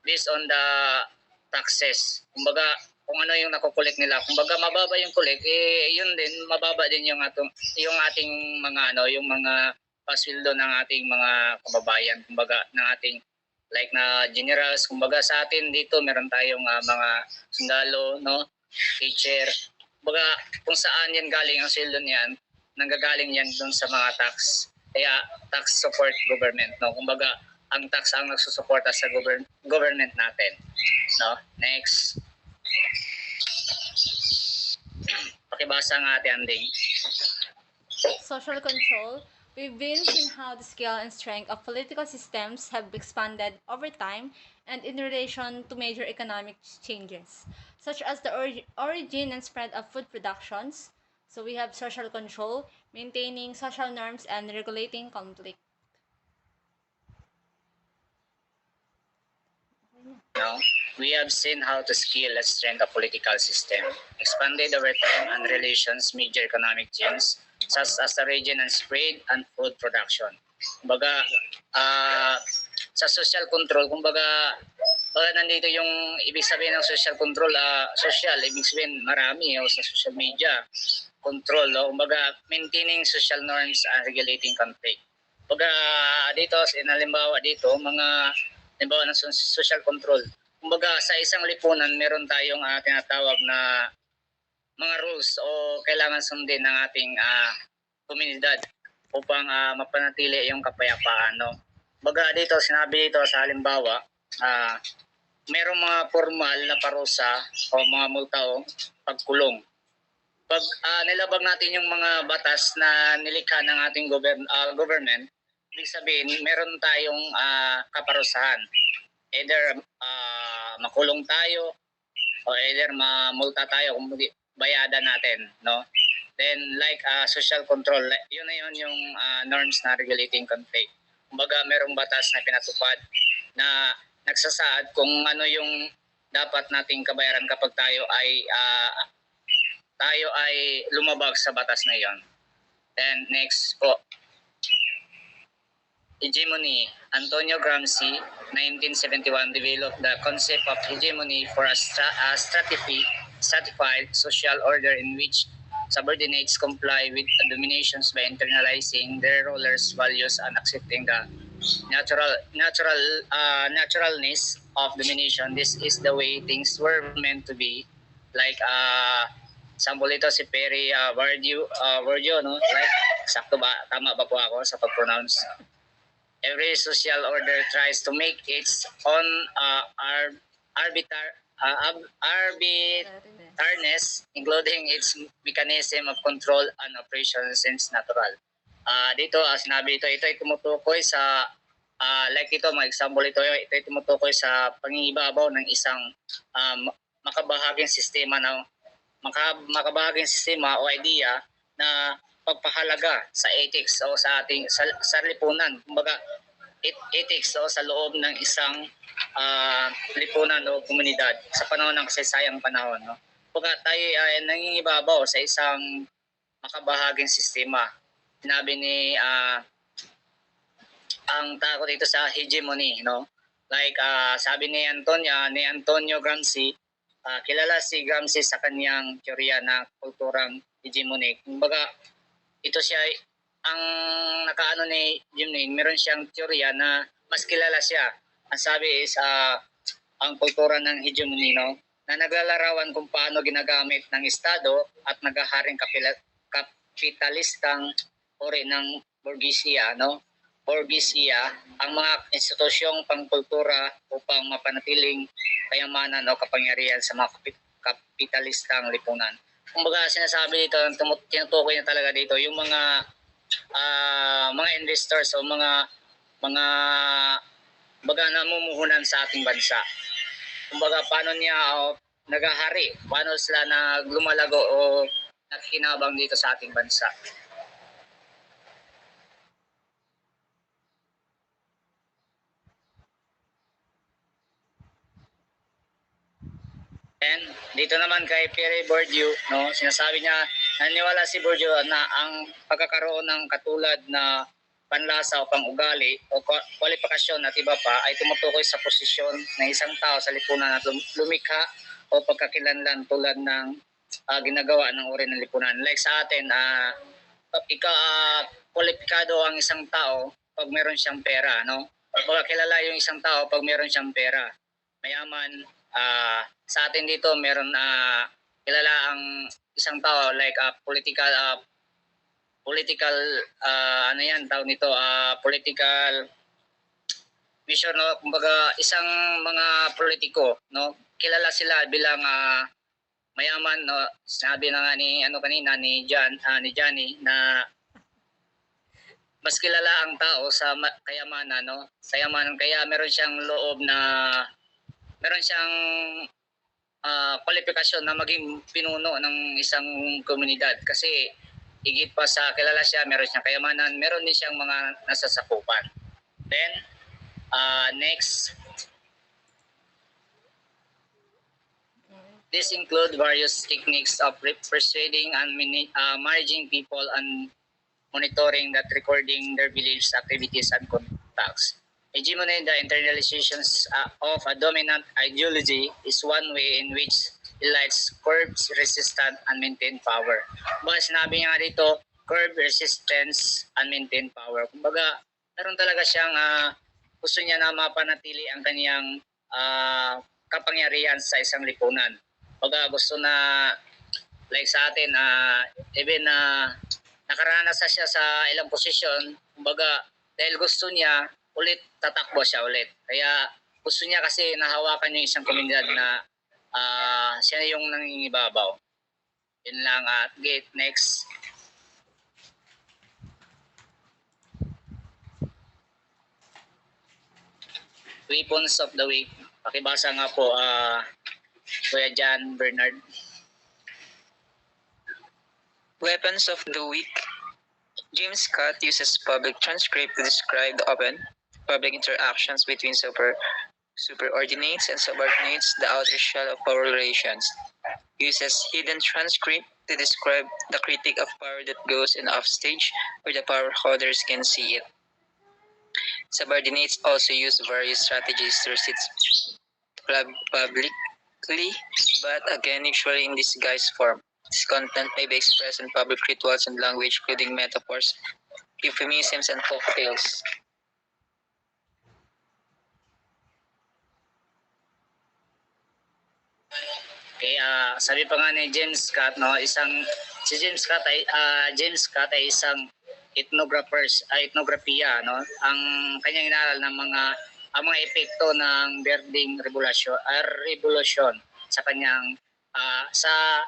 Based on the taxes. Kumbaga kung ano yung nakukulik nila. Kumbaga mababa yung kulik, yun din mababa din yung ating mga yung mga pasweldo ng ating mga kababayan. Kumbaga ng ating like na generals, kumbaga sa atin dito meron tayong mga sundalo, no? Teacher. Kumbaga kung saan yan galing ang sweldo niyan, nanggagaling yan dun sa mga tax. Kaya tax support government, no? Kumbaga ang tax ang nagsusuporta sa government natin, no? Next. Pakibasa ng ate Anding. Social control. We've been seeing how the scale and strength of political systems have expanded over time and in relation to major economic changes, such as the origin and spread of food productions. So we have social control, maintaining social norms and regulating conflict. Now, we have seen how to scale and strength a political system, expanded over time and relations, major economic change, such as the region and spread and food production. Kumbaga, sa social control, kumbaga nandito yung ibig sabihin ng social control, social, ibig sabihin marami sa social media, control, no? Kumbaga, maintaining social norms and regulating conflict. Kumbaga, dito, halimbawa dito, halimbawa ng social control. Kumbaga, sa isang lipunan, meron tayong tinatawag na mga rules o kailangan sundin ng ating komunidad upang mapanatili yung kapayapaan, no? Kumbaga, dito, sinabi dito sa halimbawa, merong mga formal na parusa o mga multa o pagkulong. Pag nilabag natin yung mga batas na nilikha ng ating government, ibig sabihin, meron tayong kaparusahan. Either makulong tayo o either mamulta tayo kung bayada natin, no? Then like social control, yun na yun yung norms na regulating conflict. Kumbaga merong batas na pinatupad na nagsasaad kung ano yung dapat nating kabayaran kapag tayo ay lumabag sa batas na yon. Then next po, hegemony. Antonio Gramsci, 1971, developed the concept of hegemony for a stratified social order in which subordinates comply with dominations by internalizing their rulers' values and accepting the naturalness of domination. This is the way things were meant to be. Like sample ito si Perry Bourdieu, no? Like sakto ba, tama ba po ako sa pag-pronounce? Every social order tries to make its own arbitrariness, including its mechanism of control and operation since natural. Dito, sinabi ito ay tumutukoy sa, like ito, mga example ito ay tumutukoy sa pangingibabaw ng isang makabahaging sistema makabahaging sistema o idea na pagpahalaga sa ethics o sa ating sa lipunan. Kumbaga ethics o sa loob ng isang lipunan o komunidad sa panahon ng kasaysayang panahon, no. Kumbaga tayo ay nangingibabaw sa isang makabahaging sistema. Sinabi ni ang tawag dito sa hegemony, no. Like sabi ni Antonio Gramsci, kilala si Gramsci sa kanyang teorya na kulturang hegemonic. Kumbaga, ito siya, ang nakaano ni hegemonic, meron siyang teorya na mas kilala siya. Ang sabi is, ang kultura ng hegemony, no, na naglalarawan kung paano ginagamit ng Estado at naghaharing kapitalistang uri ng borgesiya, no? Borgesiya ang mga institusyong pangkultura upang mapanatiling kayamanan o kapangyarihan sa mga kapitalistang lipunan. Kumbaga sinasabi dito, tinutukoy na talaga dito yung mga investors o mga baga namumuhunan sa ating bansa. Kumbaga paano niya naghahari, paano sila naglumalago o nakikinabang dito sa ating bansa. And dito naman kay Pierre Bourdieu, no, sinasabi niya, naniwala si Bourdieu na ang pagkakaroon ng katulad na panlasa o pangugali o kwalifikasyon at iba pa ay tumutukoy sa posisyon ng isang tao sa lipunan at lumikha o pagkakilanlan tulad ng ginagawa ng uri ng lipunan. Like sa atin, kwalipikado ang isang tao pag meron siyang pera, no? Pag kilala yung isang tao pag meron siyang pera, mayaman. Sa atin dito meron kilala ang isang tao like political ano yan tawag nito, political vision, no, kumbaga isang mga politiko, no, kilala sila bilang mayaman, no. Sabi na nga ni kanina ni Johnny na mas kilala ang tao sa kayamanan, no, kayamanan, kaya meron siyang loob na meron siyang kwalifikasyon na maging pinuno ng isang komunidad kasi higit pa sa kilala siya, meron siyang kayamanan, meron din siyang mga nasasakupan. Then, next, this include various techniques of persuading and managing people and monitoring that recording their beliefs, activities, and contacts. Hegemony, the internalizations of a dominant ideology, is one way in which elites curb resistance and maintain power. Kumbaga sinabi niya dito, curb resistance and maintain power. Kumbaga, meron talaga siyang gusto niya na mapanatili ang kaniyang kapangyarihan sa isang lipunan. Kumbaga gusto na, like sa atin, even nakaranas na siya sa ilang posisyon, kumbaga dahil gusto niya, ulit tatakbo siya ulit. Kaya gusto niya kasi nahawakan yung isang komunidad na siya yung nangingibabaw. Yun lang. Gate, next. Weapons of the week. Pakibasa nga po, Kuya John Bernard. Weapons of the week. James Scott uses public transcript to describe the open public interactions between superordinates and subordinates, the outer shell of power relations. Uses hidden transcript to describe the critique of power that goes in offstage where the power holders can see it. Subordinates also use various strategies to resist publicly, but again usually in disguised form. This content may be expressed in public rituals and language, including metaphors, euphemisms, and folk tales. Okay, sabi pa nga ni James Scott, no, si James Scott ay isang etnografiya, no. Ang kanyang inaral ng ang mga epekto ng Berding revolution sa kanyang sa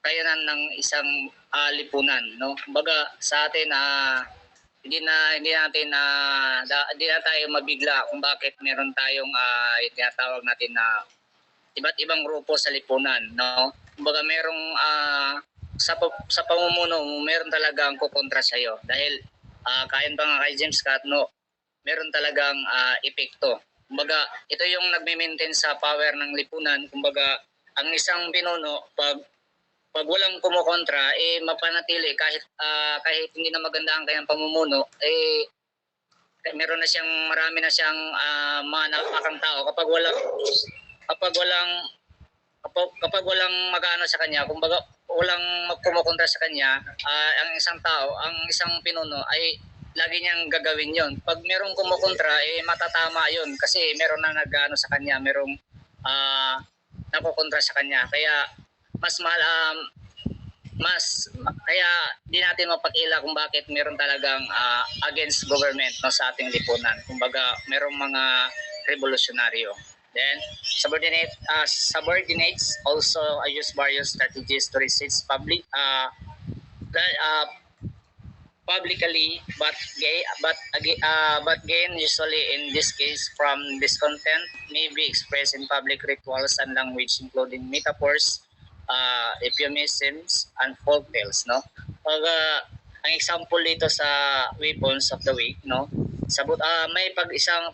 kayanan ng isang lipunan, no. Kumbaga sa atin hindi na tayo mabigla kung bakit meron tayong tinatawag natin na iba't ibang grupo sa lipunan, no? Kumbaga merong sa pamumuno meron talagang kukontra sa iyo dahil kayan pa nga kay James Scott, no, meron talagang epekto. Kumbaga ito yung nagme-maintain sa power ng lipunan. Kumbaga ang isang pinuno pag walang kumukontra mapanatili kahit hindi na maganda ang kanyang pamumuno, meron na siyang marami na siyang mga nakakang tao kapag walang mag-ano sa kanya, kumbaga walang kumukontra sa kanya, ang isang tao, ang isang pinuno ay lagi niyang gagawin yon. Pag merong kumukontra, matatama yon kasi meron na nag-ano sa kanya, merong nakukontra sa kanya. Kaya kaya di natin mapakila kung bakit meron talagang against government, no, sa ating lipunan. Kumbaga merong mga revolusyonaryo. Then, subordinates also use various strategies to resist publicly, but gain usually in this case from discontent may be expressed in public rituals and language, including metaphors, euphemisms, and folk tales. No, ang example dito sa weapons of the week, no, may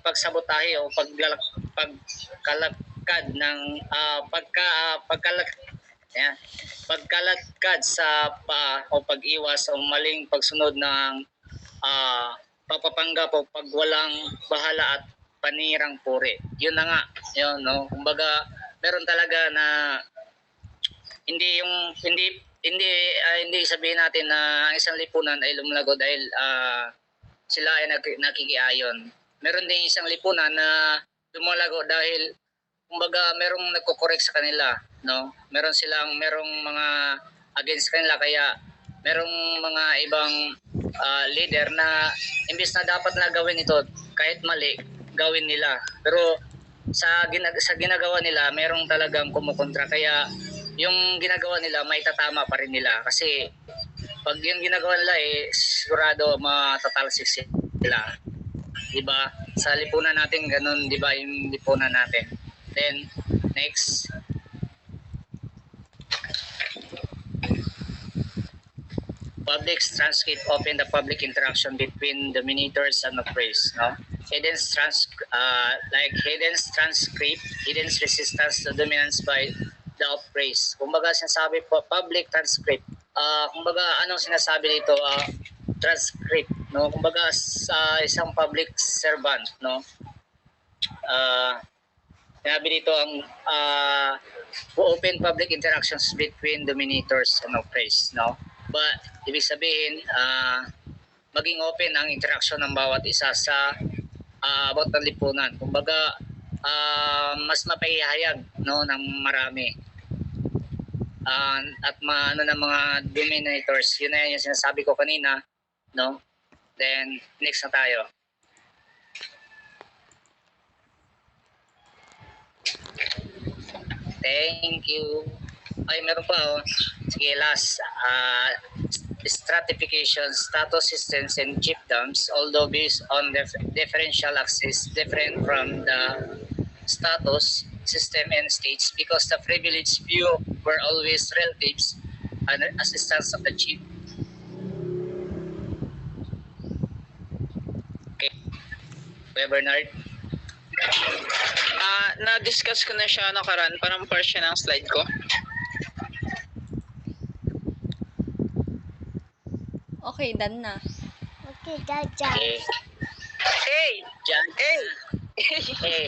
pagsabotahe o pagkalakad ng pagkalakad sa o pag-iwas o maling pagsunod ng pagpapanggap o pagwalang bahala at panirang puri. Yun na nga, yun, no. Kumbaga meron talaga na hindi sabihin natin na ang isang lipunan ay lumalago dahil sila ay nakikiayon. Meron din isang lipunan na lumalago dahil kumbaga merong nagko-correct sa kanila, no? Merong mga against kanila, kaya merong mga ibang leader na imbes na dapat na gawin ito kahit mali, gawin nila. Pero sa ginagawa nila, merong talagang kumukontra, kaya yung ginagawa nila may tatama pa rin nila kasi pag yung ginagawa nila sigurado matatalsik sila. Diba? Sa lipunan natin ganun, diba, yung lipunan natin. Then next, public transcript open the public interaction between dominators and oppressed, no? Hidden transcript, hidden resistance to dominance by the oppressed. Kumbaga sinasabi po public transcript. Kumbaga anong sinasabi dito? Transcript, no? Kumbaga sa isang public servant, no? Sinabi dito ang open public interactions between dominators and oppressed, no? But ibig sabihin maging open ang interaction ng bawat isa sa about ng lipunan. Kumbaga mas mapahihayag, no, ng marami. At ng mga dominators, yun na yung sinasabi ko kanina, no? Then next na tayo. Thank you. Ay, meron pa, oh. Sige, last. Stratification, status systems, and chiefdoms, although based on differential axis, different from the status system and states, because the privileged few were always relatives under assistance of the chief. Okay. Kuya Bernard? Na-discuss ko na siya nakaraan. Parang part siya ng slide ko. Okay, done na. Okay, Jaja. Okay. Hey! Jan. Hey! Hey.